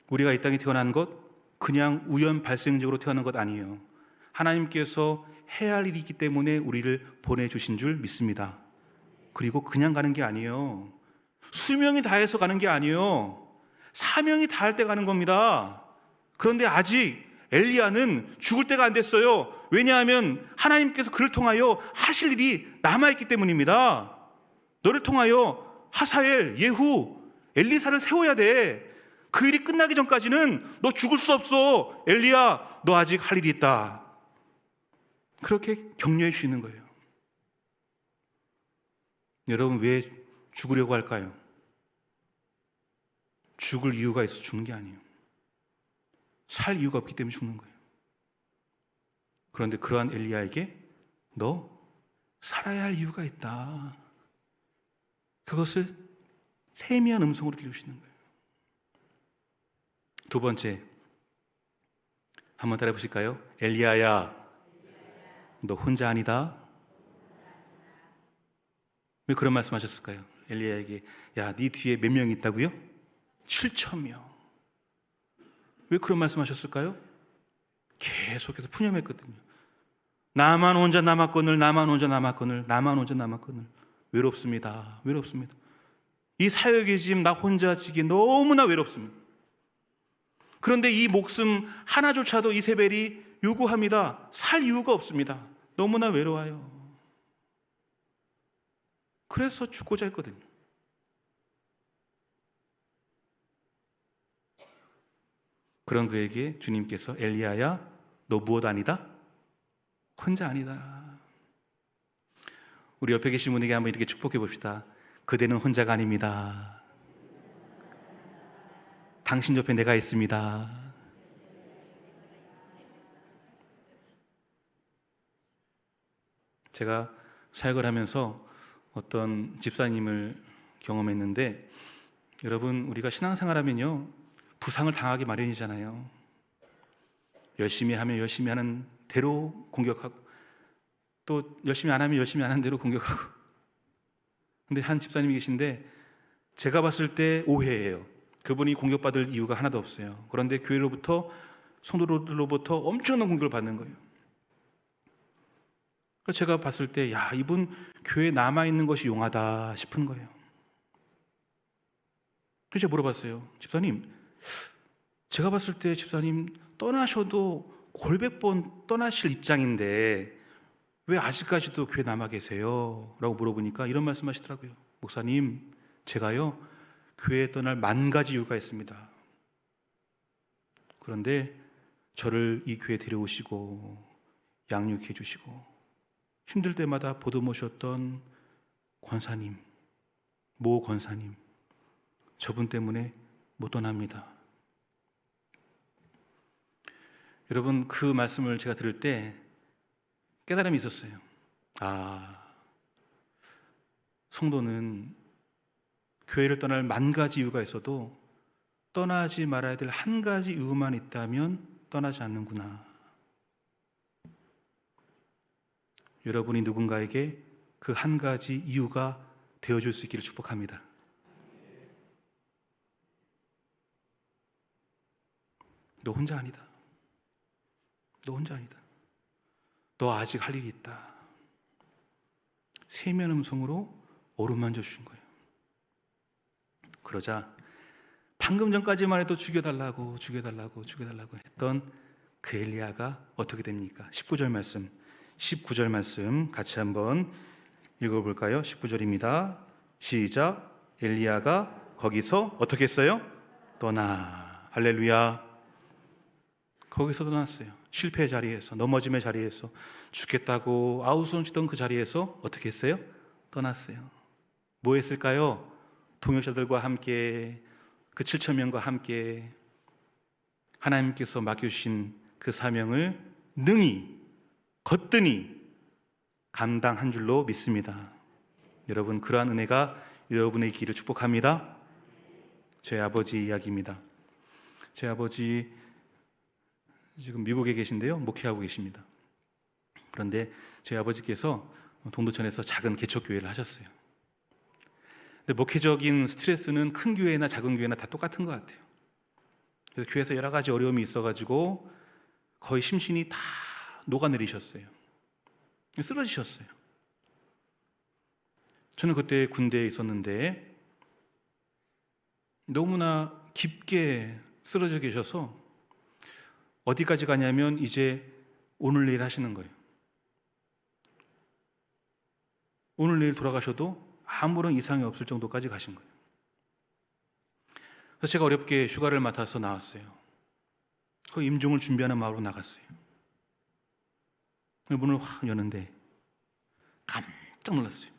우리가 이 땅에 태어난 것 그냥 우연 발생적으로 태어난 것 아니에요. 하나님께서 해야 할 일이 있기 때문에 우리를 보내주신 줄 믿습니다. 그리고 그냥 가는 게 아니에요. 수명이 다해서 가는 게 아니에요. 사명이 다할 때 가는 겁니다. 그런데 아직 엘리야는 죽을 때가 안 됐어요. 왜냐하면 하나님께서 그를 통하여 하실 일이 남아있기 때문입니다. 너를 통하여 하사엘, 예후, 엘리사를 세워야 돼. 그 일이 끝나기 전까지는 너 죽을 수 없어. 엘리야, 너 아직 할 일이 있다. 그렇게 격려해 주시는 거예요. 여러분 왜 죽으려고 할까요? 죽을 이유가 있어서 죽는 게 아니에요. 살 이유가 없기 때문에 죽는 거예요. 그런데 그러한 엘리야에게 너 살아야 할 이유가 있다. 그것을 세미한 음성으로 들려주시는 거예요. 두 번째, 한번 따라해 보실까요? 엘리야야, 너 혼자 아니다. 왜 그런 말씀하셨을까요? 엘리야에게 야, 네 뒤에 몇 명이 있다고요? 7,000명. 왜 그런 말씀하셨을까요? 계속해서 푸념했거든요. 나만 혼자 남았거늘, 나만 혼자 남았거늘, 나만 혼자 남았거늘. 외롭습니다. 외롭습니다. 이 사역의 짐 나 혼자 지기 너무나 외롭습니다. 그런데 이 목숨 하나조차도 이세벨이 요구합니다. 살 이유가 없습니다. 너무나 외로워요. 그래서 죽고자 했거든요. 그런 그에게 주님께서 엘리야야, 너 무엇 아니다? 혼자 아니다. 우리 옆에 계신 분에게 한번 이렇게 축복해 봅시다. 그대는 혼자가 아닙니다. 당신 옆에 내가 있습니다. 제가 사역을 하면서 어떤 집사님을 경험했는데, 여러분 우리가 신앙생활하면요 부상을 당하기 마련이잖아요. 열심히 하면 열심히 하는 대로 공격하고, 또 열심히 안 하면 열심히 안 하는 대로 공격하고. 근데 한 집사님이 계신데 제가 봤을 때 오해예요. 그분이 공격받을 이유가 하나도 없어요. 그런데 교회로부터, 성도들로부터 엄청난 공격을 받는 거예요. 그래서 제가 봤을 때 야, 이분 교회에 남아있는 것이 용하다 싶은 거예요. 그래서 제가 물어봤어요. 집사님, 제가 봤을 때 집사님 떠나셔도 골백 번 떠나실 입장인데 왜 아직까지도 교회 남아 계세요? 라고 물어보니까 이런 말씀 하시더라고요. 목사님, 제가요 교회에 떠날 10,000가지 이유가 있습니다. 그런데 저를 이 교회에 데려오시고 양육해 주시고 힘들 때마다 보듬으셨던 권사님, 모 권사님, 저분 때문에 못 떠납니다. 여러분, 그 말씀을 제가 들을 때 깨달음이 있었어요. 아, 성도는 교회를 떠날 10,000가지 이유가 있어도 떠나지 말아야 될 한 가지 이유만 있다면 떠나지 않는구나. 여러분이 누군가에게 그 한 가지 이유가 되어줄 수 있기를 축복합니다. 너 혼자 아니다. 너 혼자 아니다. 너 아직 할 일이 있다. 세면 음성으로 어루만져 주신 거예요. 그러자 방금 전까지만 해도 죽여달라고 했던 그 엘리야가 어떻게 됩니까? 19절 말씀 같이 한번 읽어볼까요? 19절입니다. 시작. 엘리야가 거기서 어떻게 했어요? 떠나. 할렐루야. 거기서 떠났어요. 실패의 자리에서, 넘어짐의 자리에서, 죽겠다고 아우성치던 그 자리에서 어떻게 했어요? 떠났어요. 뭐 했을까요? 동역자들과 함께, 그 7천 명과 함께 하나님께서 맡겨주신 그 사명을 능히, 거뜬히 감당한 줄로 믿습니다. 여러분, 그러한 은혜가 여러분의 길을 축복합니다. 제 아버지 이야기입니다. 제 아버지 지금 미국에 계신데요, 목회하고 계십니다. 그런데 제 아버지께서 동두천에서 작은 개척교회를 하셨어요. 근데 목회적인 스트레스는 큰 교회나 작은 교회나 다 똑같은 것 같아요. 그래서 교회에서 여러 가지 어려움이 있어가지고 거의 심신이 다 녹아내리셨어요. 쓰러지셨어요. 저는 그때 군대에 있었는데 너무나 깊게 쓰러져 계셔서 어디까지 가냐면 이제 오늘 내일 하시는 거예요. 오늘 내일 돌아가셔도 아무런 이상이 없을 정도까지 가신 거예요. 그래서 제가 어렵게 휴가를 맡아서 나왔어요. 그 임종을 준비하는 마음으로 나갔어요. 문을 확 여는데 깜짝 놀랐어요.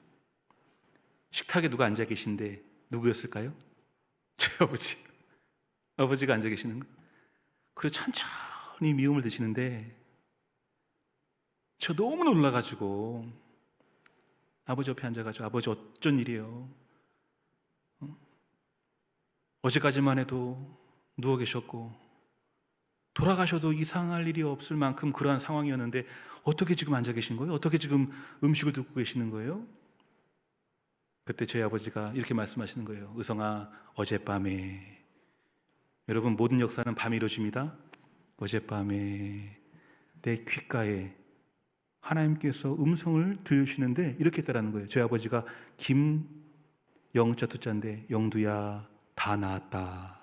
식탁에 누가 앉아 계신데 누구였을까요? 저희 아버지가 앉아 계시는 거예요. 그래서 천천히 미움을 드시는데 저 너무 놀라가지고 아버지 옆에 앉아가지고 아버지 어쩐 일이에요? 어제까지만 해도 누워 계셨고 돌아가셔도 이상할 일이 없을 만큼 그러한 상황이었는데 어떻게 지금 앉아 계신 거예요? 어떻게 지금 음식을 듣고 계시는 거예요? 그때 저희 아버지가 이렇게 말씀하시는 거예요. 의성아, 어젯밤에, 여러분 모든 역사는 밤에 이루어집니다. 어젯밤에 내 귓가에 하나님께서 음성을 들려주시는데 이렇게 했다라는 거예요. 저희 아버지가 김영자 투자인데 영두야 다 나았다.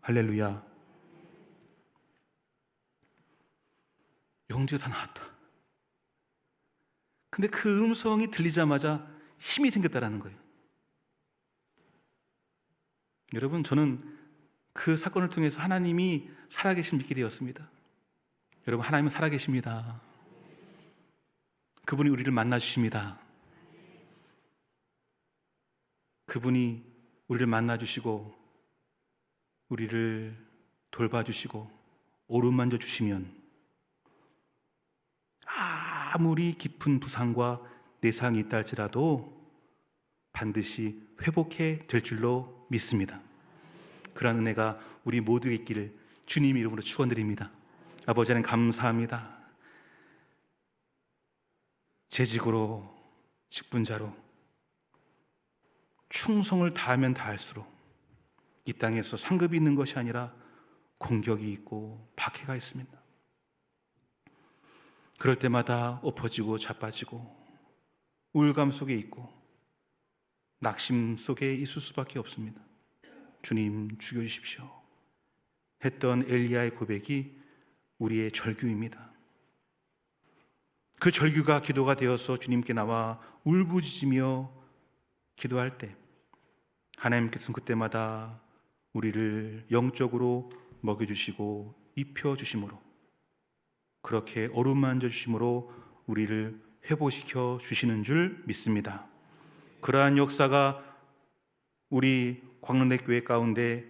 할렐루야. 영두야 다 나았다. 근데 그 음성이 들리자마자 힘이 생겼다라는 거예요. 여러분, 저는 그 사건을 통해서 하나님이 살아계신 믿게 되었습니다. 여러분, 하나님은 살아계십니다. 그분이 우리를 만나주십니다. 그분이 우리를 만나주시고 우리를 돌봐주시고 오른만져 주시면 아무리 깊은 부상과 내상이 있다 할지라도 반드시 회복해 될 줄로 믿습니다. 그러한 은혜가 우리 모두의 있기를 주님 이름으로 축원드립니다. 아버지 하나님 감사합니다. 재직으로 직분자로 충성을 다하면 다할수록 이 땅에서 상급이 있는 것이 아니라 공격이 있고 박해가 있습니다. 그럴 때마다 엎어지고 자빠지고 우울감 속에 있고 낙심 속에 있을 수밖에 없습니다. 주님 죽여주십시오 했던 엘리야의 고백이 우리의 절규입니다. 그 절규가 기도가 되어서 주님께 나와 울부짖으며 기도할 때 하나님께서는 그때마다 우리를 영적으로 먹여주시고 입혀주심으로 그렇게 어루만져 주심으로 우리를 회복시켜 주시는 줄 믿습니다. 그러한 역사가 우리 광릉대 교회 가운데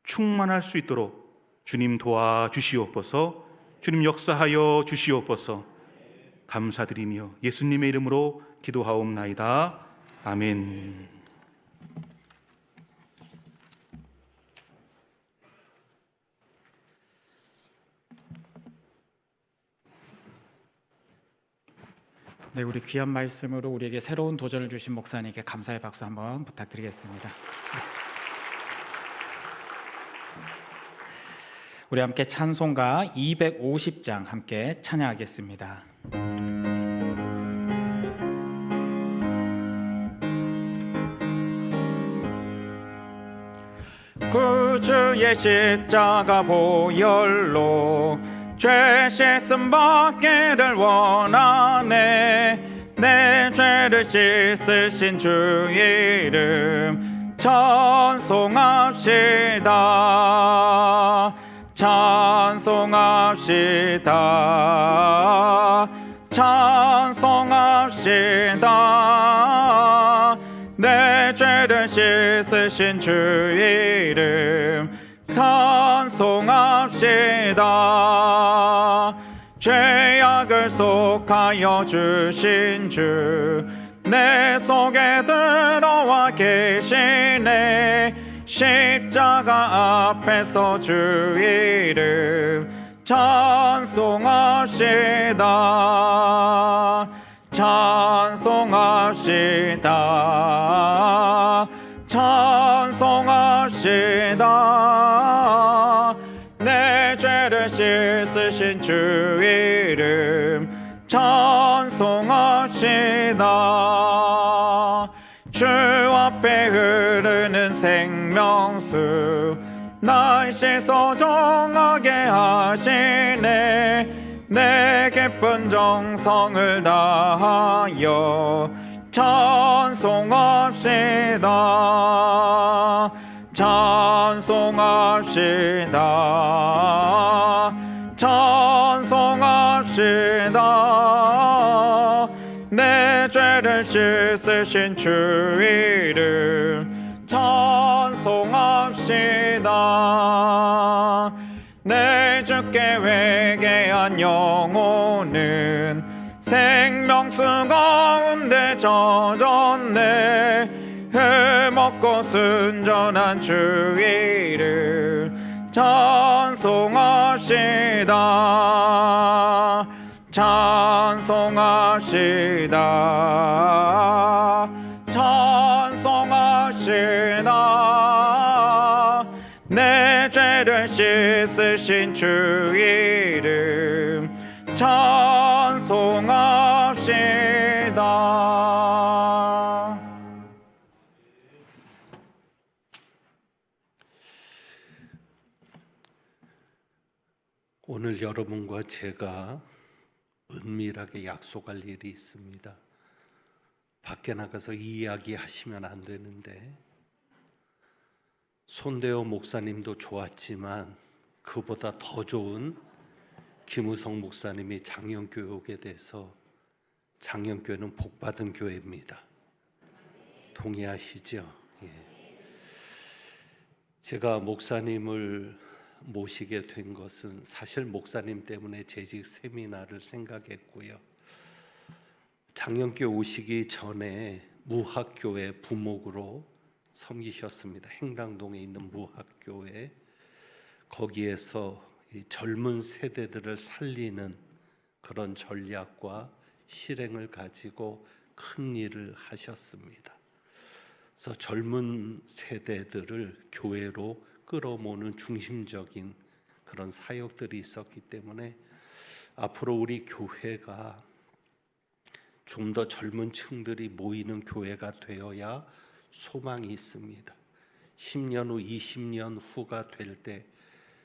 충만할 수 있도록 주님 도와주시옵소서. 주님 역사하여 주시옵소서. 감사드리며 예수님의 이름으로 기도하옵나이다. 아멘. 네, 우리 귀한 말씀으로 우리에게 새로운 도전을 주신 목사님께 감사의 박수 한번 부탁드리겠습니다. 우리 함께 찬송가 250장 함께 찬양하겠습니다. 구주의 십자가 보혈로 죄 씻음 받기를 원하네. 내 죄를 씻으신 주 이름 찬송합시다. 찬송합시다. 찬송합시다. 내 죄를 씻으신 주 이름 찬송합시다. 죄악을 속하여 주신 주 내 속에 들어와 계시네. 십자가 앞에서 주 이름 찬송합시다. 찬송합시다. 찬송합시다. 내 죄를 씻으신 주 이름 찬송합시다. 주 앞에 흐르는 생명수 날 씻어 정하게 하시네. 내 기쁜 정성을 다하여 찬송합시다. 찬송합시다. 찬송합시다. 내 죄를 씻으신 주 이름 찬송합시다. 내 주께 회개한 영혼은 생명수 가운데 젖었네. 해먹고 순전한 주 이름 찬송합시다. 찬송합시다. 찬송합시다. 내 죄를 씻으신 주 이름 찬송합시다. 오늘 여러분과 제가 은밀하게 약속할 일이 있습니다. 밖에 나가서 이 이야기 하시면 안 되는데, 손대호 목사님도 좋았지만 그보다 더 좋은 김우성 목사님이 장영교회 오게 돼서 장영교회는 복받은 교회입니다. 동의하시죠? 예. 제가 목사님을 모시게 된 것은 사실 목사님 때문에 재직 세미나를 생각했고요. 장영교회 오시기 전에 무학교회 부목으로 섬기셨습니다. 행당동에 있는 무학교회, 거기에서 이 젊은 세대들을 살리는 그런 전략과 실행을 가지고 큰 일을 하셨습니다. 그래서 젊은 세대들을 교회로 끌어모으는 중심적인 그런 사역들이 있었기 때문에 앞으로 우리 교회가 좀 더 젊은 층들이 모이는 교회가 되어야 소망이 있습니다. 10년 후, 20년 후가 될 때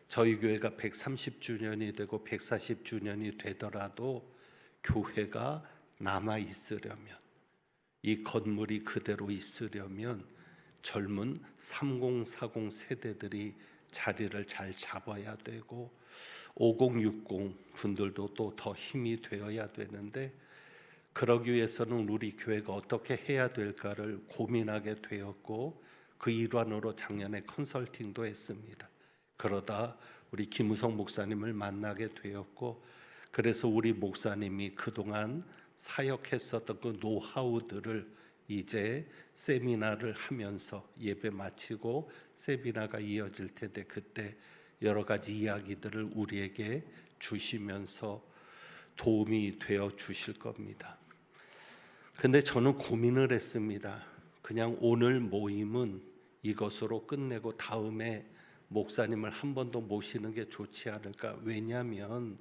저희 교회가 130주년이 되고 140주년이 되더라도 교회가 남아 있으려면, 이 건물이 그대로 있으려면 젊은 3040 세대들이 자리를 잘 잡아야 되고 5060 분들도 또 더 힘이 되어야 되는데, 그러기 위해서는 우리 교회가 어떻게 해야 될까를 고민하게 되었고 그 일환으로 작년에 컨설팅도 했습니다. 그러다 우리 김우성 목사님을 만나게 되었고, 그래서 우리 목사님이 그동안 사역했었던 그 노하우들을 이제 세미나를 하면서 예배 마치고 세미나가 이어질 텐데 그때 여러 가지 이야기들을 우리에게 주시면서 도움이 되어 주실 겁니다. 근데 저는 고민을 했습니다. 그냥 오늘 모임은 이것으로 끝내고 다음에 목사님을 한 번 더 모시는 게 좋지 않을까. 왜냐하면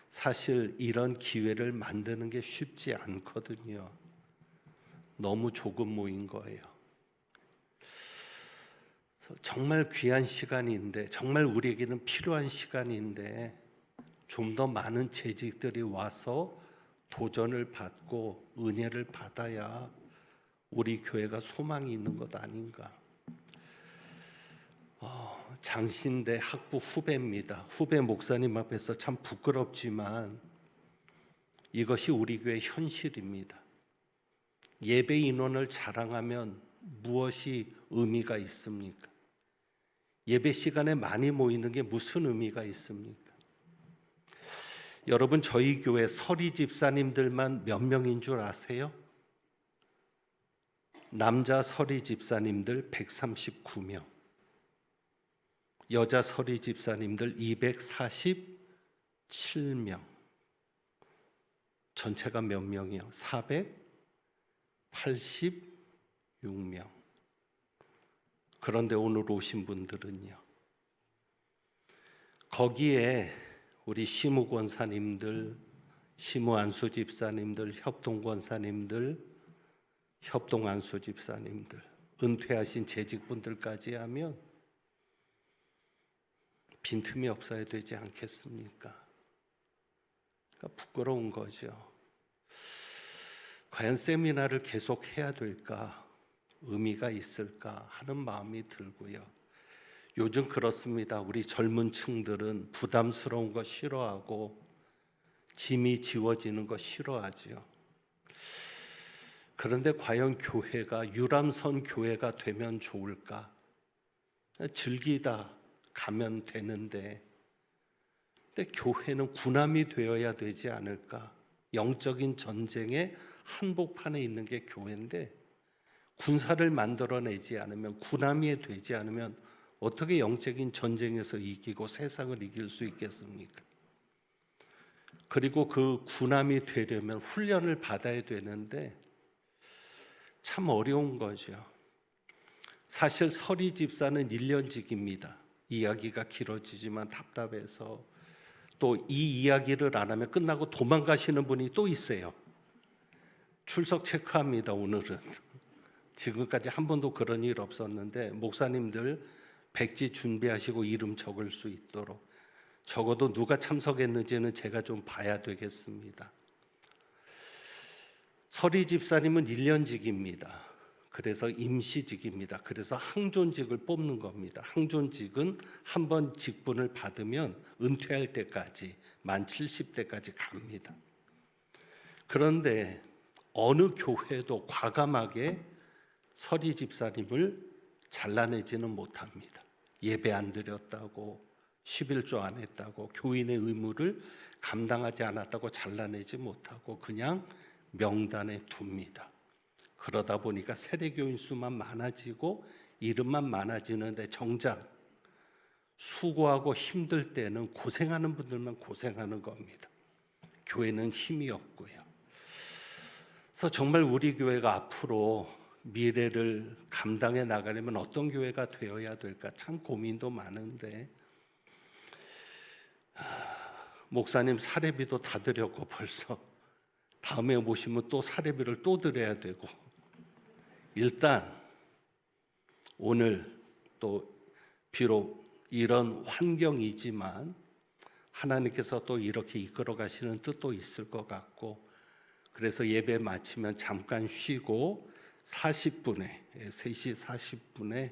사실 이런 기회를 만드는 게 쉽지 않거든요. 너무 조금 모인 거예요. 그래서 정말 귀한 시간인데, 정말 우리에게는 필요한 시간인데 좀 더 많은 재직들이 와서 도전을 받고 은혜를 받아야 우리 교회가 소망이 있는 것 아닌가. 장신대 학부 후배입니다. 후배 목사님 앞에서 참 부끄럽지만 이것이 우리 교회 현실입니다. 예배 인원을 자랑하면 무엇이 의미가 있습니까? 예배 시간에 많이 모이는 게 무슨 의미가 있습니까? 여러분, 저희 교회 서리 집사님들만 몇 명인 줄 아세요? 남자 서리 집사님들 139명, 여자 서리 집사님들 247명. 전체가 몇 명이요? 486명. 그런데 오늘 오신 분들은요, 거기에 우리 시무 권사님들, 시무 안수 집사님들, 협동 권사님들, 협동 안수 집사님들, 은퇴하신 재직분들까지 하면 빈틈이 없어야 되지 않겠습니까? 그러니까 부끄러운 거죠. 과연 세미나를 계속 해야 될까? 의미가 있을까 하는 마음이 들고요. 요즘 그렇습니다. 우리 젊은 층들은 부담스러운 거 싫어하고 짐이 지워지는 거 싫어하죠. 그런데 과연 교회가 유람선 교회가 되면 좋을까? 즐기다 가면 되는데, 근데 교회는 군함이 되어야 되지 않을까? 영적인 전쟁의 한복판에 있는 게 교회인데, 군사를 만들어내지 않으면, 군함이 되지 않으면 어떻게 영적인 전쟁에서 이기고 세상을 이길 수 있겠습니까? 그리고 그 군함이 되려면 훈련을 받아야 되는데 참 어려운 거죠. 사실 서리 집사는 1년직입니다. 이야기가 길어지지만 답답해서 또 이 이야기를 안 하면 끝나고 도망가시는 분이 또 있어요. 출석 체크합니다. 오늘은. 지금까지 한 번도 그런 일 없었는데 목사님들 백지 준비하시고 이름 적을 수 있도록, 적어도 누가 참석했는지는 제가 좀 봐야 되겠습니다. 서리 집사님은 1년직입니다. 그래서 임시직입니다. 그래서 항존직을 뽑는 겁니다. 항존직은 한 번 직분을 받으면 은퇴할 때까지 만 70대까지 갑니다. 그런데 어느 교회도 과감하게 서리 집사님을 잘라내지는 못합니다. 예배 안 드렸다고, 11조 안 했다고, 교인의 의무를 감당하지 않았다고 잘라내지 못하고 그냥 명단에 둡니다. 그러다 보니까 세례교인 수만 많아지고 이름만 많아지는데 정작 수고하고 힘들 때는 고생하는 분들만 고생하는 겁니다. 교회는 힘이 없고요. 그래서 정말 우리 교회가 앞으로 미래를 감당해 나가려면 어떤 교회가 되어야 될까 참 고민도 많은데, 목사님 사례비도 다 드렸고 벌써 다음에 모시면 또 사례비를 또 드려야 되고, 일단 오늘 또 비록 이런 환경이지만 하나님께서 또 이렇게 이끌어 가시는 뜻도 있을 것 같고, 그래서 예배 마치면 잠깐 쉬고 40분에 3시 40분에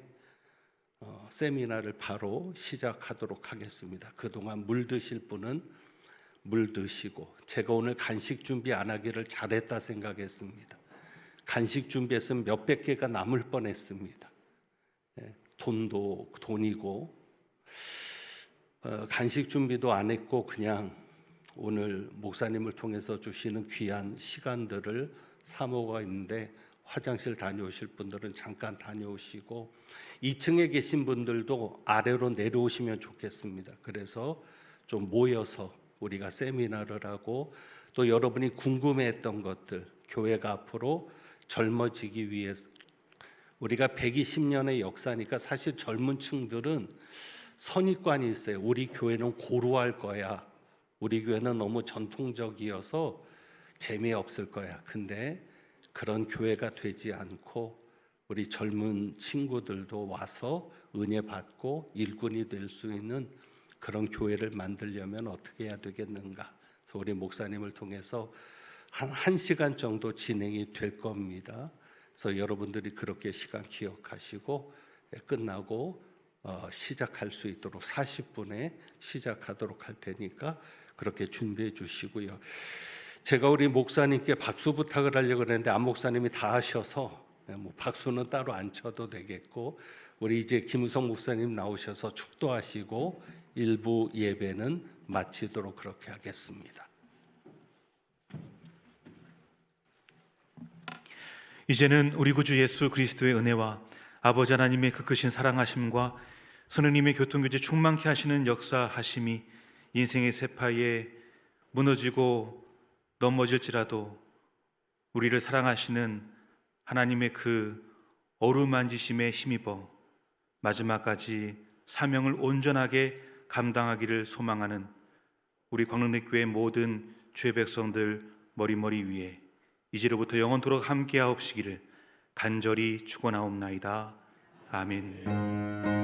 세미나를 바로 시작하도록 하겠습니다. 그동안 물 드실 분은 물 드시고, 제가 오늘 간식 준비 안 하기를 잘했다 생각했습니다. 간식 준비했으면 몇백 개가 남을 뻔했습니다. 돈도 돈이고, 간식 준비도 안 했고 그냥 오늘 목사님을 통해서 주시는 귀한 시간들을 사모가 있는데, 화장실 다녀오실 분들은 잠깐 다녀오시고 2층에 계신 분들도 아래로 내려오시면 좋겠습니다. 그래서 좀 모여서 우리가 세미나를 하고 또 여러분이 궁금해했던 것들, 교회가 앞으로 젊어지기 위해서 우리가 120년의 역사니까 사실 젊은 층들은 선입관이 있어요. 우리 교회는 고루할 거야. 우리 교회는 너무 전통적이어서 재미없을 거야. 근데 그런 교회가 되지 않고 우리 젊은 친구들도 와서 은혜 받고 일꾼이 될 수 있는 그런 교회를 만들려면 어떻게 해야 되겠는가? 그래서 우리 목사님을 통해서 한 1시간 정도 진행이 될 겁니다. 그래서 여러분들이 그렇게 시간 기억하시고 끝나고 시작할 수 있도록 40분에 시작하도록 할 테니까 그렇게 준비해 주시고요. 제가 우리 목사님께 박수 부탁을 하려고 했는데 안 목사님이 다 하셔서 뭐 박수는 따로 안 쳐도 되겠고, 우리 이제 김우성 목사님 나오셔서 축도하시고 일부 예배는 마치도록 그렇게 하겠습니다. 이제는 우리 구주 예수 그리스도의 은혜와 아버지 하나님의 그 크신 사랑하심과 성령님의 교통교제 충만케 하시는 역사하심이 인생의 세파에 무너지고 넘어질지라도 우리를 사랑하시는 하나님의 그 어루만지심에 힘입어 마지막까지 사명을 온전하게 감당하기를 소망하는 우리 광릉대교회 모든 주의 백성들 머리머리 위에 이제로부터 영원토록 함께하옵시기를 간절히 축원하옵나이다. 아멘.